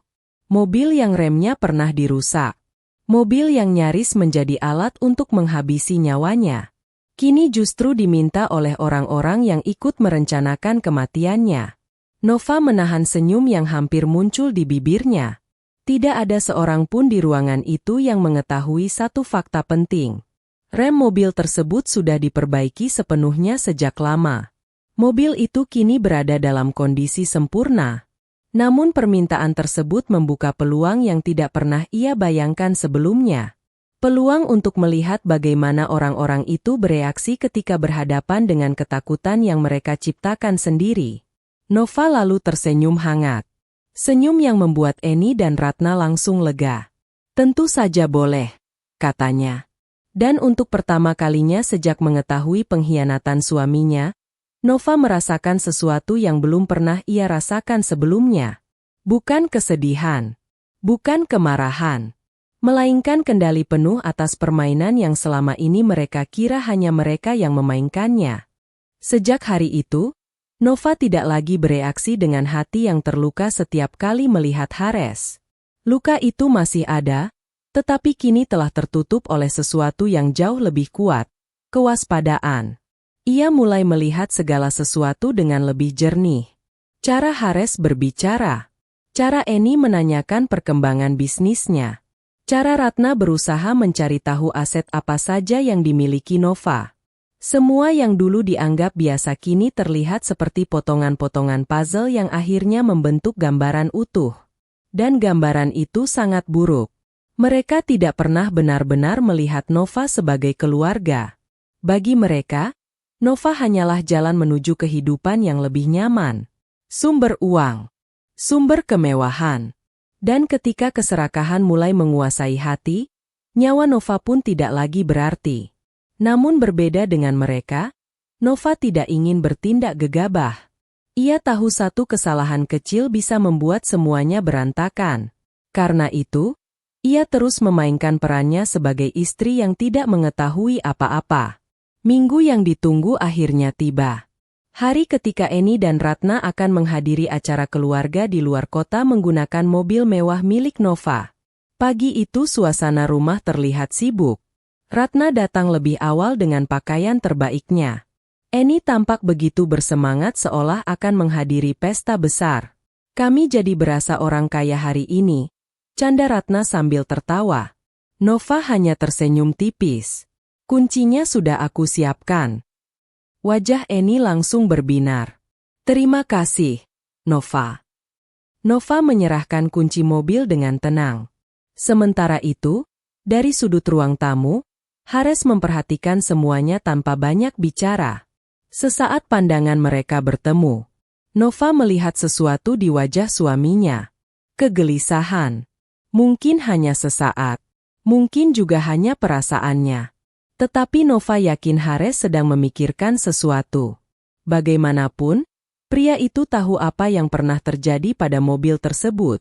Mobil yang remnya pernah dirusak. Mobil yang nyaris menjadi alat untuk menghabisi nyawanya. Kini justru diminta oleh orang-orang yang ikut merencanakan kematiannya. Nova menahan senyum yang hampir muncul di bibirnya. Tidak ada seorang pun di ruangan itu yang mengetahui satu fakta penting. Rem mobil tersebut sudah diperbaiki sepenuhnya sejak lama. Mobil itu kini berada dalam kondisi sempurna. Namun permintaan tersebut membuka peluang yang tidak pernah ia bayangkan sebelumnya. Peluang untuk melihat bagaimana orang-orang itu bereaksi ketika berhadapan dengan ketakutan yang mereka ciptakan sendiri. Nova lalu tersenyum hangat. Senyum yang membuat Eni dan Ratna langsung lega. Tentu saja boleh, katanya. Dan untuk pertama kalinya sejak mengetahui pengkhianatan suaminya, Nova merasakan sesuatu yang belum pernah ia rasakan sebelumnya. Bukan kesedihan, bukan kemarahan. Melainkan kendali penuh atas permainan yang selama ini mereka kira hanya mereka yang memainkannya. Sejak hari itu, Nova tidak lagi bereaksi dengan hati yang terluka setiap kali melihat Hares. Luka itu masih ada, tetapi kini telah tertutup oleh sesuatu yang jauh lebih kuat, kewaspadaan. Ia mulai melihat segala sesuatu dengan lebih jernih. Cara Hares berbicara, cara Eni menanyakan perkembangan bisnisnya. Cara Ratna berusaha mencari tahu aset apa saja yang dimiliki Nova. Semua yang dulu dianggap biasa kini terlihat seperti potongan-potongan puzzle yang akhirnya membentuk gambaran utuh. Dan gambaran itu sangat buruk. Mereka tidak pernah benar-benar melihat Nova sebagai keluarga. Bagi mereka, Nova hanyalah jalan menuju kehidupan yang lebih nyaman. Sumber uang, sumber kemewahan. Dan ketika keserakahan mulai menguasai hati, nyawa Nova pun tidak lagi berarti. Namun berbeda dengan mereka, Nova tidak ingin bertindak gegabah. Ia tahu satu kesalahan kecil bisa membuat semuanya berantakan. Karena itu, ia terus memainkan perannya sebagai istri yang tidak mengetahui apa-apa. Minggu yang ditunggu akhirnya tiba. Hari ketika Eni dan Ratna akan menghadiri acara keluarga di luar kota menggunakan mobil mewah milik Nova. Pagi itu suasana rumah terlihat sibuk. Ratna datang lebih awal dengan pakaian terbaiknya. Eni tampak begitu bersemangat seolah akan menghadiri pesta besar. Kami jadi berasa orang kaya hari ini, canda Ratna sambil tertawa. Nova hanya tersenyum tipis. Kuncinya sudah aku siapkan. Wajah Eni langsung berbinar. Terima kasih, Nova. Nova menyerahkan kunci mobil dengan tenang. Sementara itu, dari sudut ruang tamu, Hares memperhatikan semuanya tanpa banyak bicara. Sesaat pandangan mereka bertemu. Nova melihat sesuatu di wajah suaminya. Kegelisahan. Mungkin hanya sesaat. Mungkin juga hanya perasaannya. Tetapi Nova yakin Hares sedang memikirkan sesuatu. Bagaimanapun, pria itu tahu apa yang pernah terjadi pada mobil tersebut.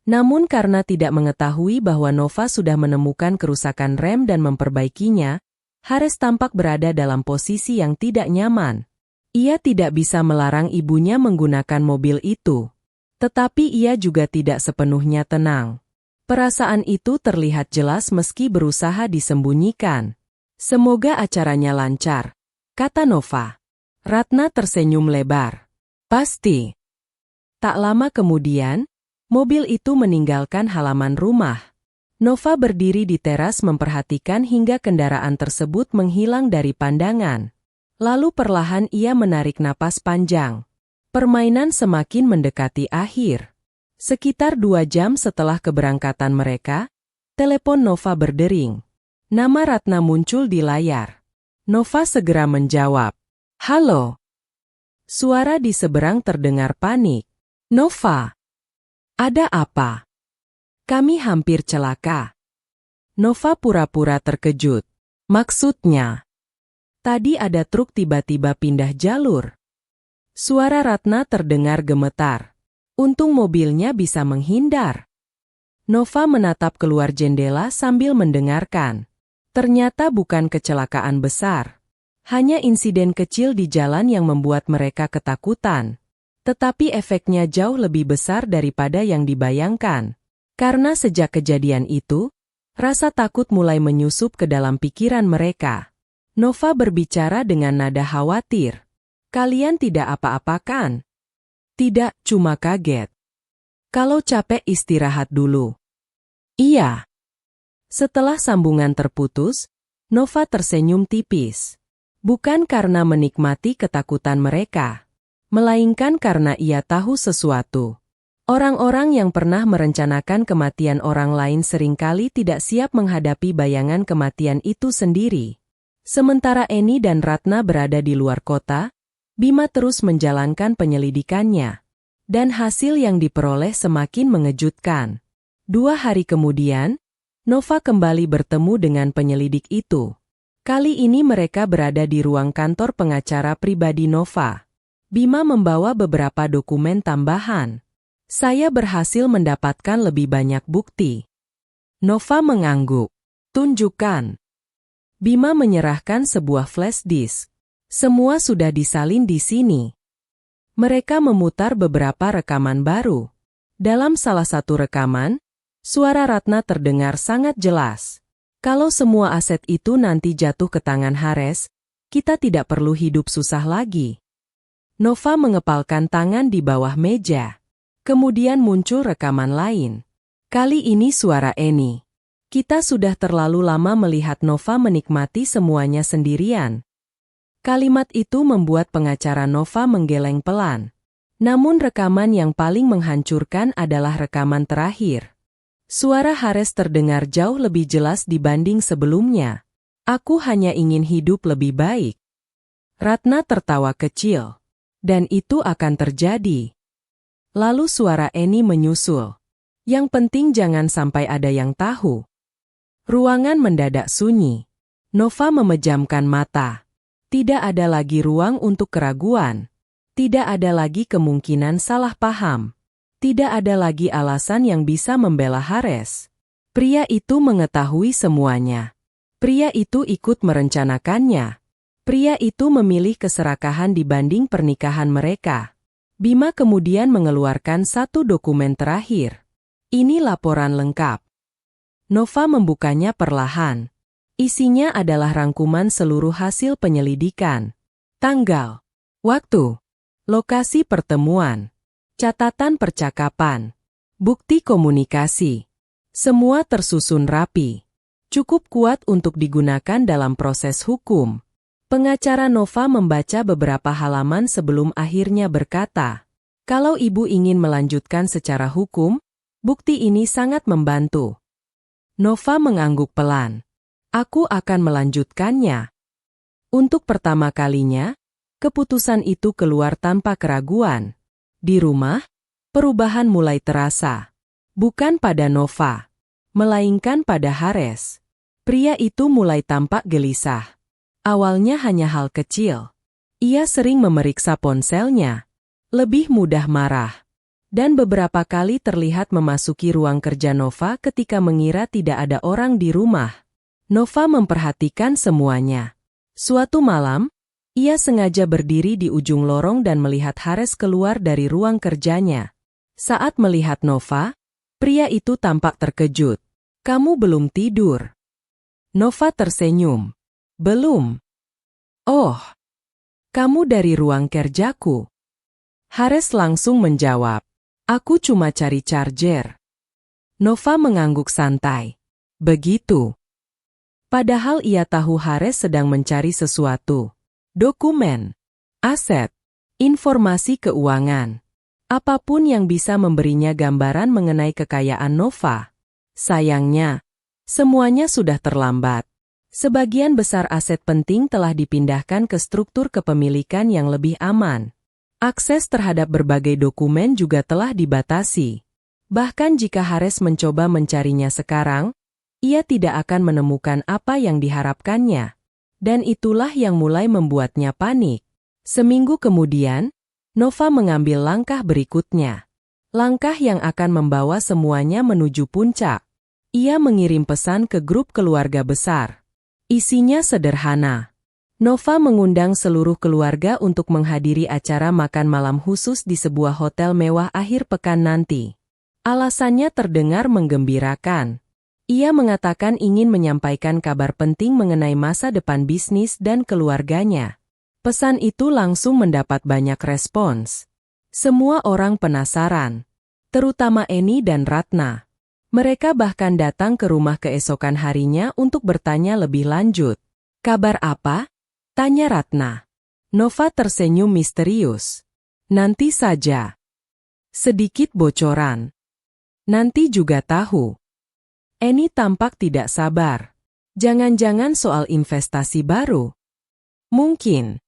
Namun karena tidak mengetahui bahwa Nova sudah menemukan kerusakan rem dan memperbaikinya, Hares tampak berada dalam posisi yang tidak nyaman. Ia tidak bisa melarang ibunya menggunakan mobil itu. Tetapi ia juga tidak sepenuhnya tenang. Perasaan itu terlihat jelas meski berusaha disembunyikan. Semoga acaranya lancar, kata Nova. Ratna tersenyum lebar. Pasti. Tak lama kemudian, mobil itu meninggalkan halaman rumah. Nova berdiri di teras memperhatikan hingga kendaraan tersebut menghilang dari pandangan. Lalu perlahan ia menarik napas panjang. Permainan semakin mendekati akhir. Sekitar 2 jam setelah keberangkatan mereka, telepon Nova berdering. Nama Ratna muncul di layar. Nova segera menjawab. Halo. Suara di seberang terdengar panik. Nova. Ada apa? Kami hampir celaka. Nova pura-pura terkejut. Maksudnya? Tadi ada truk tiba-tiba pindah jalur. Suara Ratna terdengar gemetar. Untung mobilnya bisa menghindar. Nova menatap keluar jendela sambil mendengarkan. Ternyata bukan kecelakaan besar. Hanya insiden kecil di jalan yang membuat mereka ketakutan. Tetapi efeknya jauh lebih besar daripada yang dibayangkan. Karena sejak kejadian itu, rasa takut mulai menyusup ke dalam pikiran mereka. Nova berbicara dengan nada khawatir. Kalian tidak apa-apa kan? Tidak, cuma kaget. Kalau capek istirahat dulu. Iya. Setelah sambungan terputus, Nova tersenyum tipis. Bukan karena menikmati ketakutan mereka, melainkan karena ia tahu sesuatu. Orang-orang yang pernah merencanakan kematian orang lain seringkali tidak siap menghadapi bayangan kematian itu sendiri. Sementara Eni dan Ratna berada di luar kota, Bima terus menjalankan penyelidikannya. Dan hasil yang diperoleh semakin mengejutkan. 2 hari kemudian, Nova kembali bertemu dengan penyelidik itu. Kali ini mereka berada di ruang kantor pengacara pribadi Nova. Bima membawa beberapa dokumen tambahan. Saya berhasil mendapatkan lebih banyak bukti. Nova mengangguk. Tunjukkan. Bima menyerahkan sebuah flash disk. Semua sudah disalin di sini. Mereka memutar beberapa rekaman baru. Dalam salah satu rekaman, suara Ratna terdengar sangat jelas. Kalau semua aset itu nanti jatuh ke tangan Hares, kita tidak perlu hidup susah lagi. Nova mengepalkan tangan di bawah meja. Kemudian muncul rekaman lain. Kali ini suara Eni. Kita sudah terlalu lama melihat Nova menikmati semuanya sendirian. Kalimat itu membuat pengacara Nova menggeleng pelan. Namun rekaman yang paling menghancurkan adalah rekaman terakhir. Suara Hares terdengar jauh lebih jelas dibanding sebelumnya. Aku hanya ingin hidup lebih baik. Ratna tertawa kecil. Dan itu akan terjadi. Lalu suara Eni menyusul. Yang penting jangan sampai ada yang tahu. Ruangan mendadak sunyi. Nova memejamkan mata. Tidak ada lagi ruang untuk keraguan. Tidak ada lagi kemungkinan salah paham. Tidak ada lagi alasan yang bisa membela Hares. Pria itu mengetahui semuanya. Pria itu ikut merencanakannya. Pria itu memilih keserakahan dibanding pernikahan mereka. Bima kemudian mengeluarkan satu dokumen terakhir. Ini laporan lengkap. Nova membukanya perlahan. Isinya adalah rangkuman seluruh hasil penyelidikan. Tanggal, waktu, lokasi pertemuan, catatan percakapan, bukti komunikasi. Semua tersusun rapi. Cukup kuat untuk digunakan dalam proses hukum. Pengacara Nova membaca beberapa halaman sebelum akhirnya berkata, "Kalau Ibu ingin melanjutkan secara hukum, bukti ini sangat membantu." Nova mengangguk pelan. "Aku akan melanjutkannya." Untuk pertama kalinya, keputusan itu keluar tanpa keraguan. Di rumah, perubahan mulai terasa. Bukan pada Nova, melainkan pada Hares. Pria itu mulai tampak gelisah. Awalnya hanya hal kecil. Ia sering memeriksa ponselnya. Lebih mudah marah. Dan beberapa kali terlihat memasuki ruang kerja Nova ketika mengira tidak ada orang di rumah. Nova memperhatikan semuanya. Suatu malam, ia sengaja berdiri di ujung lorong dan melihat Hares keluar dari ruang kerjanya. Saat melihat Nova, pria itu tampak terkejut. "Kamu belum tidur?" Nova tersenyum. "Belum." "Oh, kamu dari ruang kerjaku." Hares langsung menjawab, "Aku cuma cari charger." Nova mengangguk santai. "Begitu." Padahal ia tahu Hares sedang mencari sesuatu. Dokumen, aset, informasi keuangan. Apapun yang bisa memberinya gambaran mengenai kekayaan Nova. Sayangnya, semuanya sudah terlambat. Sebagian besar aset penting telah dipindahkan ke struktur kepemilikan yang lebih aman. Akses terhadap berbagai dokumen juga telah dibatasi. Bahkan jika Hares mencoba mencarinya sekarang, ia tidak akan menemukan apa yang diharapkannya. Dan itulah yang mulai membuatnya panik. Seminggu kemudian, Nova mengambil langkah berikutnya. Langkah yang akan membawa semuanya menuju puncak. Ia mengirim pesan ke grup keluarga besar. Isinya sederhana. Nova mengundang seluruh keluarga untuk menghadiri acara makan malam khusus di sebuah hotel mewah akhir pekan nanti. Alasannya terdengar menggembirakan. Ia mengatakan ingin menyampaikan kabar penting mengenai masa depan bisnis dan keluarganya. Pesan itu langsung mendapat banyak respons. Semua orang penasaran, terutama Eni dan Ratna. Mereka bahkan datang ke rumah keesokan harinya untuk bertanya lebih lanjut. "Kabar apa?" tanya Ratna. Nova tersenyum misterius. "Nanti saja. Sedikit bocoran. Nanti juga tahu." Eni tampak tidak sabar. "Jangan-jangan soal investasi baru?" "Mungkin."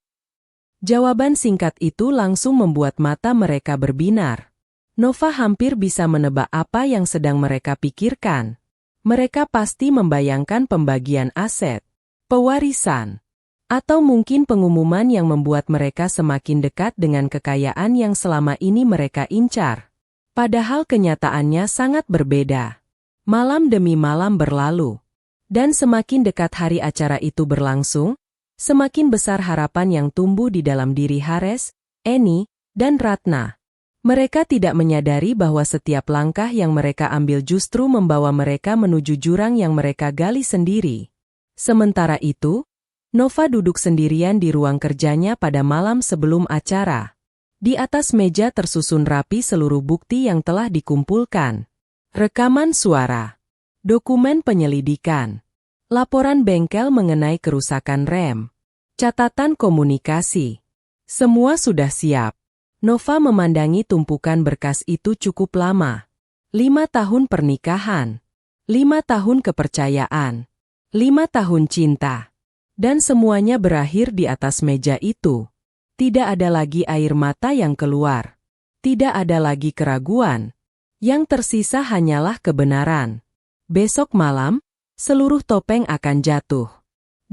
Jawaban singkat itu langsung membuat mata mereka berbinar. Nova hampir bisa menebak apa yang sedang mereka pikirkan. Mereka pasti membayangkan pembagian aset, pewarisan, atau mungkin pengumuman yang membuat mereka semakin dekat dengan kekayaan yang selama ini mereka incar. Padahal kenyataannya sangat berbeda. Malam demi malam berlalu. Dan semakin dekat hari acara itu berlangsung, semakin besar harapan yang tumbuh di dalam diri Hares, Eni, dan Ratna. Mereka tidak menyadari bahwa setiap langkah yang mereka ambil justru membawa mereka menuju jurang yang mereka gali sendiri. Sementara itu, Nova duduk sendirian di ruang kerjanya pada malam sebelum acara. Di atas meja tersusun rapi seluruh bukti yang telah dikumpulkan. Rekaman suara, dokumen penyelidikan, laporan bengkel mengenai kerusakan rem, catatan komunikasi. Semua sudah siap. Nova memandangi tumpukan berkas itu cukup lama. 5 tahun pernikahan. 5 tahun kepercayaan. 5 tahun cinta. Dan semuanya berakhir di atas meja itu. Tidak ada lagi air mata yang keluar. Tidak ada lagi keraguan. Yang tersisa hanyalah kebenaran. Besok malam, seluruh topeng akan jatuh.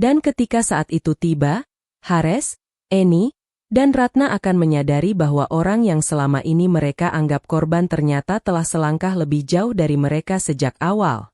Dan ketika saat itu tiba, Hares, Eni, dan Ratna akan menyadari bahwa orang yang selama ini mereka anggap korban ternyata telah selangkah lebih jauh dari mereka sejak awal.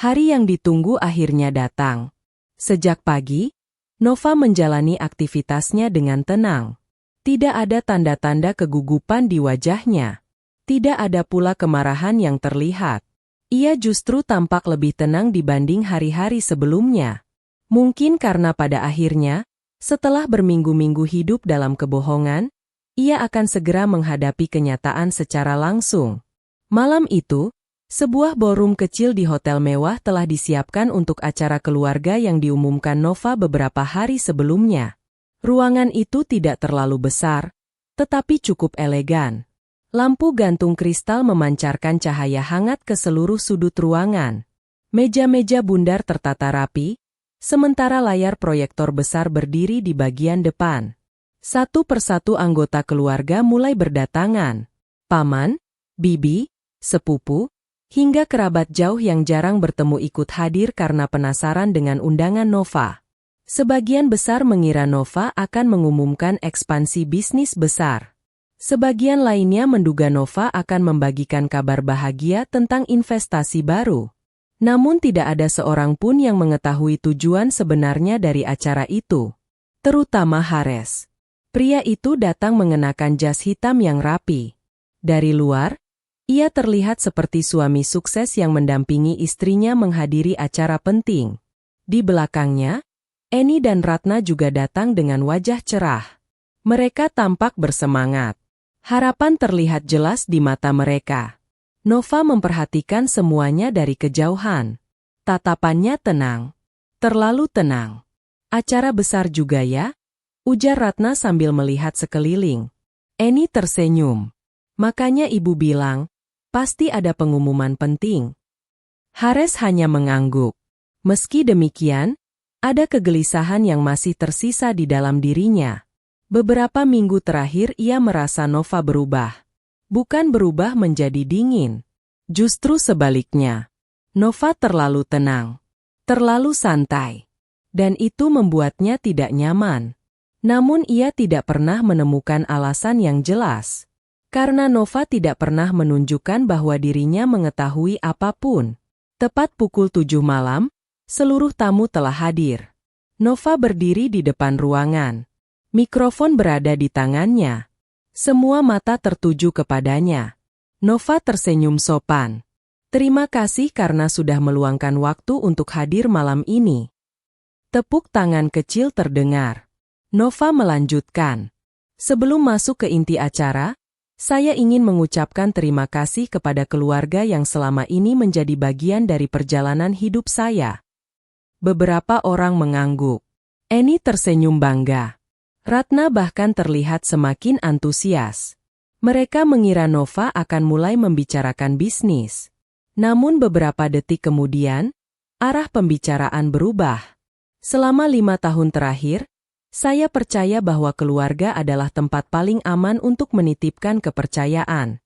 Hari yang ditunggu akhirnya datang. Sejak pagi, Nova menjalani aktivitasnya dengan tenang. Tidak ada tanda-tanda kegugupan di wajahnya. Tidak ada pula kemarahan yang terlihat. Ia justru tampak lebih tenang dibanding hari-hari sebelumnya. Mungkin karena pada akhirnya, setelah berminggu-minggu hidup dalam kebohongan, ia akan segera menghadapi kenyataan secara langsung. Malam itu, sebuah ballroom kecil di hotel mewah telah disiapkan untuk acara keluarga yang diumumkan Nova beberapa hari sebelumnya. Ruangan itu tidak terlalu besar, tetapi cukup elegan. Lampu gantung kristal memancarkan cahaya hangat ke seluruh sudut ruangan. Meja-meja bundar tertata rapi, sementara layar proyektor besar berdiri di bagian depan. Satu persatu anggota keluarga mulai berdatangan. Paman, bibi, sepupu, hingga kerabat jauh yang jarang bertemu ikut hadir karena penasaran dengan undangan Nova. Sebagian besar mengira Nova akan mengumumkan ekspansi bisnis besar. Sebagian lainnya menduga Nova akan membagikan kabar bahagia tentang investasi baru. Namun tidak ada seorang pun yang mengetahui tujuan sebenarnya dari acara itu. Terutama Hares. Pria itu datang mengenakan jas hitam yang rapi. Dari luar, ia terlihat seperti suami sukses yang mendampingi istrinya menghadiri acara penting. Di belakangnya, Eni dan Ratna juga datang dengan wajah cerah. Mereka tampak bersemangat. Harapan terlihat jelas di mata mereka. Nova memperhatikan semuanya dari kejauhan. Tatapannya tenang. Terlalu tenang. Acara besar juga ya? Ujar Ratna sambil melihat sekeliling. Eni tersenyum. Makanya ibu bilang, pasti ada pengumuman penting. Hares hanya mengangguk. Meski demikian, ada kegelisahan yang masih tersisa di dalam dirinya. Beberapa minggu terakhir ia merasa Nova berubah. Bukan berubah menjadi dingin. Justru sebaliknya. Nova terlalu tenang. Terlalu santai. Dan itu membuatnya tidak nyaman. Namun ia tidak pernah menemukan alasan yang jelas. Karena Nova tidak pernah menunjukkan bahwa dirinya mengetahui apapun. Tepat pukul 7 malam, seluruh tamu telah hadir. Nova berdiri di depan ruangan. Mikrofon berada di tangannya. Semua mata tertuju kepadanya. Nova tersenyum sopan. Terima kasih karena sudah meluangkan waktu untuk hadir malam ini. Tepuk tangan kecil terdengar. Nova melanjutkan. Sebelum masuk ke inti acara, saya ingin mengucapkan terima kasih kepada keluarga yang selama ini menjadi bagian dari perjalanan hidup saya. Beberapa orang mengangguk. Eni tersenyum bangga. Ratna bahkan terlihat semakin antusias. Mereka mengira Nova akan mulai membicarakan bisnis. Namun beberapa detik kemudian, arah pembicaraan berubah. Selama 5 tahun terakhir, saya percaya bahwa keluarga adalah tempat paling aman untuk menitipkan kepercayaan.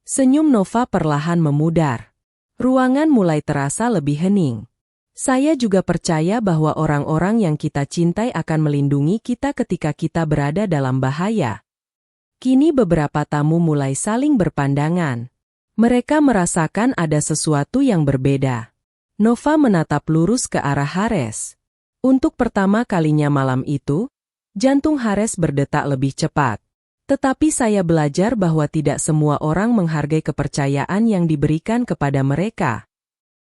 Senyum Nova perlahan memudar. Ruangan mulai terasa lebih hening. Saya juga percaya bahwa orang-orang yang kita cintai akan melindungi kita ketika kita berada dalam bahaya. Kini beberapa tamu mulai saling berpandangan. Mereka merasakan ada sesuatu yang berbeda. Nova menatap lurus ke arah Hares. Untuk pertama kalinya malam itu, jantung Hares berdetak lebih cepat. Tetapi saya belajar bahwa tidak semua orang menghargai kepercayaan yang diberikan kepada mereka.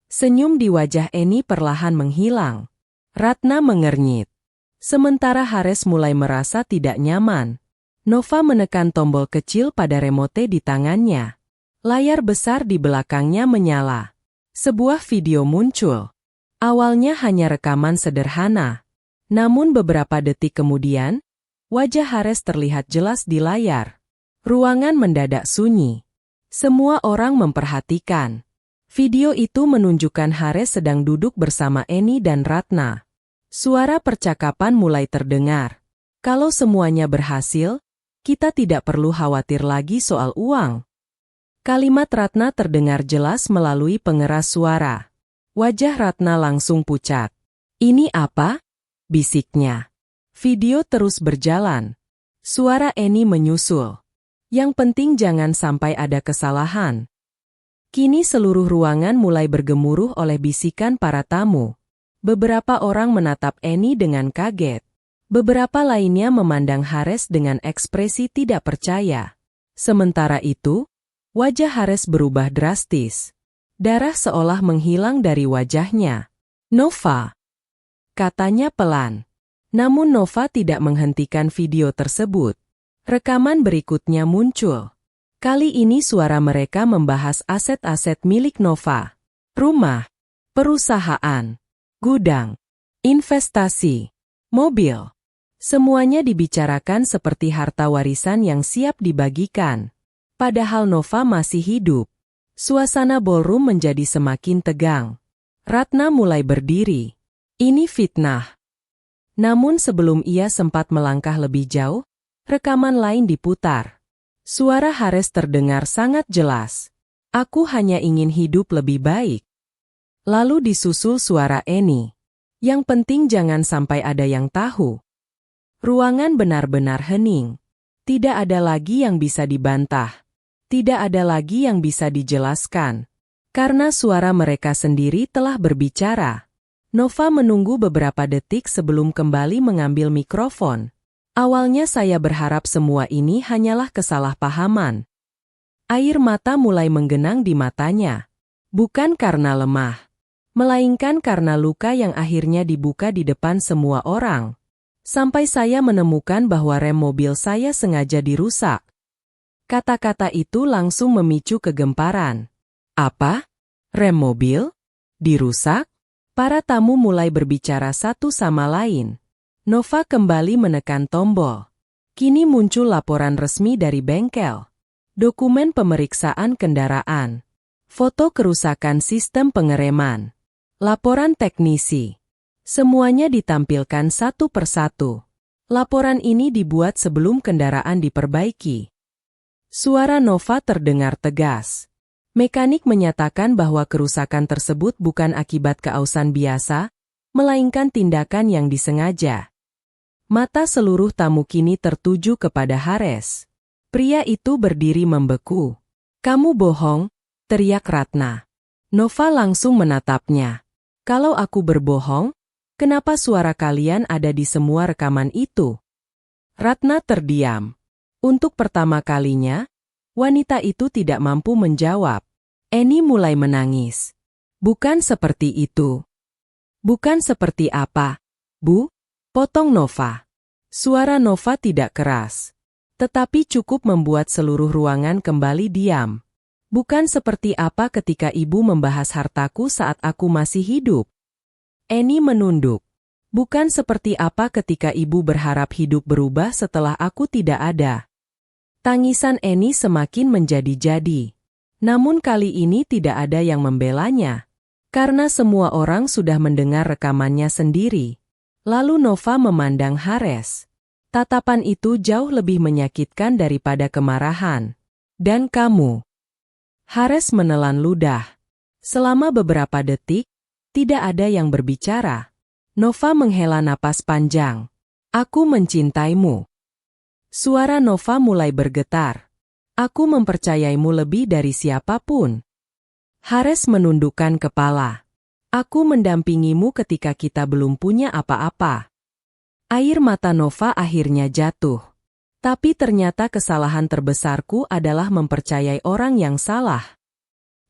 Senyum di wajah Eni perlahan menghilang. Ratna mengernyit. Sementara Hares mulai merasa tidak nyaman. Nova menekan tombol kecil pada remote di tangannya. Layar besar di belakangnya menyala. Sebuah video muncul. Awalnya hanya rekaman sederhana. Namun beberapa detik kemudian, wajah Hares terlihat jelas di layar. Ruangan mendadak sunyi. Semua orang memperhatikan. Video itu menunjukkan Hares sedang duduk bersama Eni dan Ratna. Suara percakapan mulai terdengar. Kalau semuanya berhasil, kita tidak perlu khawatir lagi soal uang. Kalimat Ratna terdengar jelas melalui pengeras suara. Wajah Ratna langsung pucat. "Ini apa?" bisiknya. Video terus berjalan. Suara Eni menyusul. "Yang penting jangan sampai ada kesalahan." Kini seluruh ruangan mulai bergemuruh oleh bisikan para tamu. Beberapa orang menatap Eni dengan kaget. Beberapa lainnya memandang Hares dengan ekspresi tidak percaya. Sementara itu, wajah Hares berubah drastis. Darah seolah menghilang dari wajahnya. "Nova," katanya pelan. Namun Nova tidak menghentikan video tersebut. Rekaman berikutnya muncul. Kali ini suara mereka membahas aset-aset milik Nova. Rumah, perusahaan, gudang, investasi, mobil. Semuanya dibicarakan seperti harta warisan yang siap dibagikan. Padahal Nova masih hidup. Suasana ballroom menjadi semakin tegang. Ratna mulai berdiri. Ini fitnah. Namun sebelum ia sempat melangkah lebih jauh, rekaman lain diputar. Suara Hares terdengar sangat jelas. "Aku hanya ingin hidup lebih baik." Lalu disusul suara Eni. "Yang penting jangan sampai ada yang tahu." Ruangan benar-benar hening. Tidak ada lagi yang bisa dibantah. Tidak ada lagi yang bisa dijelaskan. Karena suara mereka sendiri telah berbicara. Nova menunggu beberapa detik sebelum kembali mengambil mikrofon. "Awalnya saya berharap semua ini hanyalah kesalahpahaman." Air mata mulai menggenang di matanya. Bukan karena lemah, melainkan karena luka yang akhirnya dibuka di depan semua orang. "Sampai saya menemukan bahwa rem mobil saya sengaja dirusak." Kata-kata itu langsung memicu kegemparan. "Apa? Rem mobil? Dirusak?" Para tamu mulai berbicara satu sama lain. Nova kembali menekan tombol. Kini muncul laporan resmi dari bengkel. Dokumen pemeriksaan kendaraan. Foto kerusakan sistem pengereman. Laporan teknisi. Semuanya ditampilkan satu persatu. Laporan ini dibuat sebelum kendaraan diperbaiki. Suara Nova terdengar tegas. Mekanik menyatakan bahwa kerusakan tersebut bukan akibat keausan biasa, melainkan tindakan yang disengaja. Mata seluruh tamu kini tertuju kepada Hares. Pria itu berdiri membeku. "Kamu bohong," teriak Ratna. Nova langsung menatapnya. "Kalau aku berbohong, kenapa suara kalian ada di semua rekaman itu?" Ratna terdiam. Untuk pertama kalinya, wanita itu tidak mampu menjawab. Eni mulai menangis. "Bukan seperti itu." "Bukan seperti apa, Bu?" potong Nova. Suara Nova tidak keras, tetapi cukup membuat seluruh ruangan kembali diam. "Bukan seperti apa ketika ibu membahas hartaku saat aku masih hidup." Eni menunduk. "Bukan seperti apa ketika ibu berharap hidup berubah setelah aku tidak ada." Tangisan Eni semakin menjadi-jadi. Namun kali ini tidak ada yang membelanya. Karena semua orang sudah mendengar rekamannya sendiri. Lalu Nova memandang Hares. Tatapan itu jauh lebih menyakitkan daripada kemarahan. "Dan kamu?" Hares menelan ludah. Selama beberapa detik, tidak ada yang berbicara. Nova menghela napas panjang. "Aku mencintaimu." Suara Nova mulai bergetar. "Aku mempercayaimu lebih dari siapapun." Hares menundukkan kepala. "Aku mendampingimu ketika kita belum punya apa-apa." Air mata Nova akhirnya jatuh. Tapi ternyata kesalahan terbesarku adalah mempercayai orang yang salah.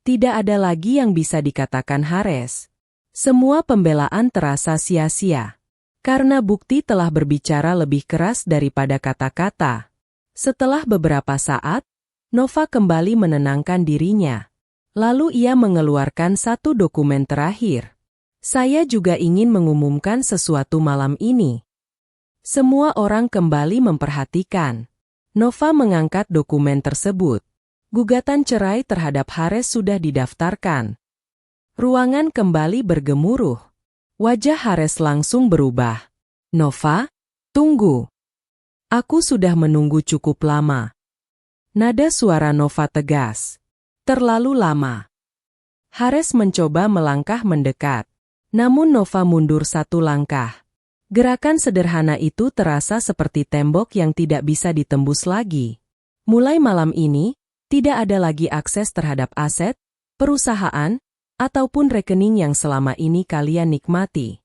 Tidak ada lagi yang bisa dikatakan Hares. Semua pembelaan terasa sia-sia. Karena bukti telah berbicara lebih keras daripada kata-kata. Setelah beberapa saat, Nova kembali menenangkan dirinya. Lalu ia mengeluarkan satu dokumen terakhir. "Saya juga ingin mengumumkan sesuatu malam ini." Semua orang kembali memperhatikan. Nova mengangkat dokumen tersebut. Gugatan cerai terhadap Hares sudah didaftarkan. Ruangan kembali bergemuruh. Wajah Hares langsung berubah. Nova, tunggu. Aku sudah menunggu cukup lama. Nada suara Nova tegas. Terlalu lama. Hares mencoba melangkah mendekat. Namun Nova mundur satu langkah. Gerakan sederhana itu terasa seperti tembok yang tidak bisa ditembus lagi. Mulai malam ini, tidak ada lagi akses terhadap aset, perusahaan, ataupun rekening yang selama ini kalian nikmati.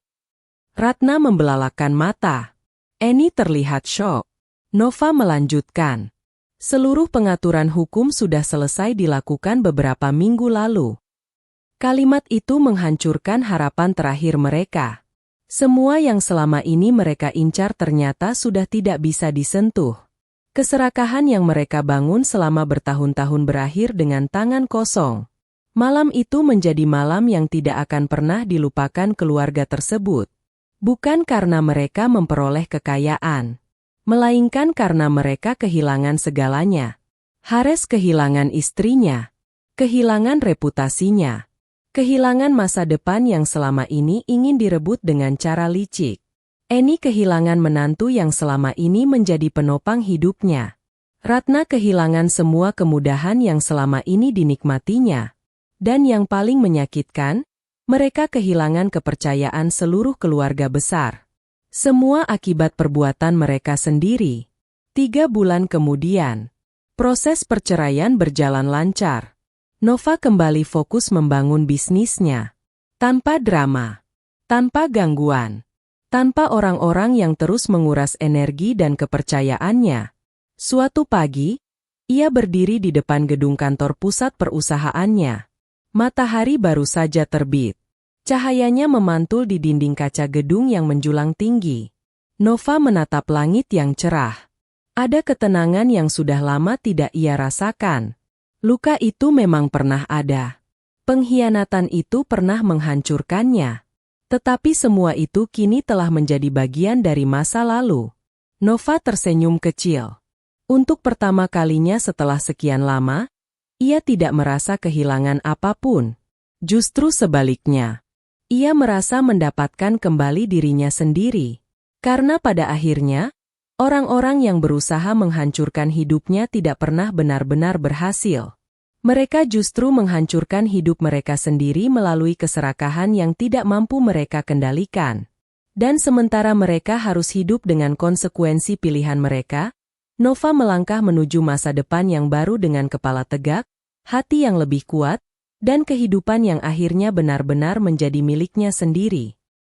Ratna membelalakan mata. Eni terlihat syok. Nova melanjutkan. Seluruh pengaturan hukum sudah selesai dilakukan beberapa minggu lalu. Kalimat itu menghancurkan harapan terakhir mereka. Semua yang selama ini mereka incar ternyata sudah tidak bisa disentuh. Keserakahan yang mereka bangun selama bertahun-tahun berakhir dengan tangan kosong. Malam itu menjadi malam yang tidak akan pernah dilupakan keluarga tersebut. Bukan karena mereka memperoleh kekayaan, melainkan karena mereka kehilangan segalanya. Hares kehilangan istrinya, kehilangan reputasinya. Kehilangan masa depan yang selama ini ingin direbut dengan cara licik. Eni kehilangan menantu yang selama ini menjadi penopang hidupnya. Ratna kehilangan semua kemudahan yang selama ini dinikmatinya. Dan yang paling menyakitkan, mereka kehilangan kepercayaan seluruh keluarga besar. Semua akibat perbuatan mereka sendiri. 3 bulan kemudian, proses perceraian berjalan lancar. Nova kembali fokus membangun bisnisnya. Tanpa drama, tanpa gangguan, tanpa orang-orang yang terus menguras energi dan kepercayaannya. Suatu pagi, ia berdiri di depan gedung kantor pusat perusahaannya. Matahari baru saja terbit. Cahayanya memantul di dinding kaca gedung yang menjulang tinggi. Nova menatap langit yang cerah. Ada ketenangan yang sudah lama tidak ia rasakan. Luka itu memang pernah ada. Pengkhianatan itu pernah menghancurkannya. Tetapi semua itu kini telah menjadi bagian dari masa lalu. Nova tersenyum kecil. Untuk pertama kalinya setelah sekian lama, ia tidak merasa kehilangan apapun. Justru sebaliknya, ia merasa mendapatkan kembali dirinya sendiri. Karena pada akhirnya, orang-orang yang berusaha menghancurkan hidupnya tidak pernah benar-benar berhasil. Mereka justru menghancurkan hidup mereka sendiri melalui keserakahan yang tidak mampu mereka kendalikan. Dan sementara mereka harus hidup dengan konsekuensi pilihan mereka, Nova melangkah menuju masa depan yang baru dengan kepala tegak, hati yang lebih kuat, dan kehidupan yang akhirnya benar-benar menjadi miliknya sendiri.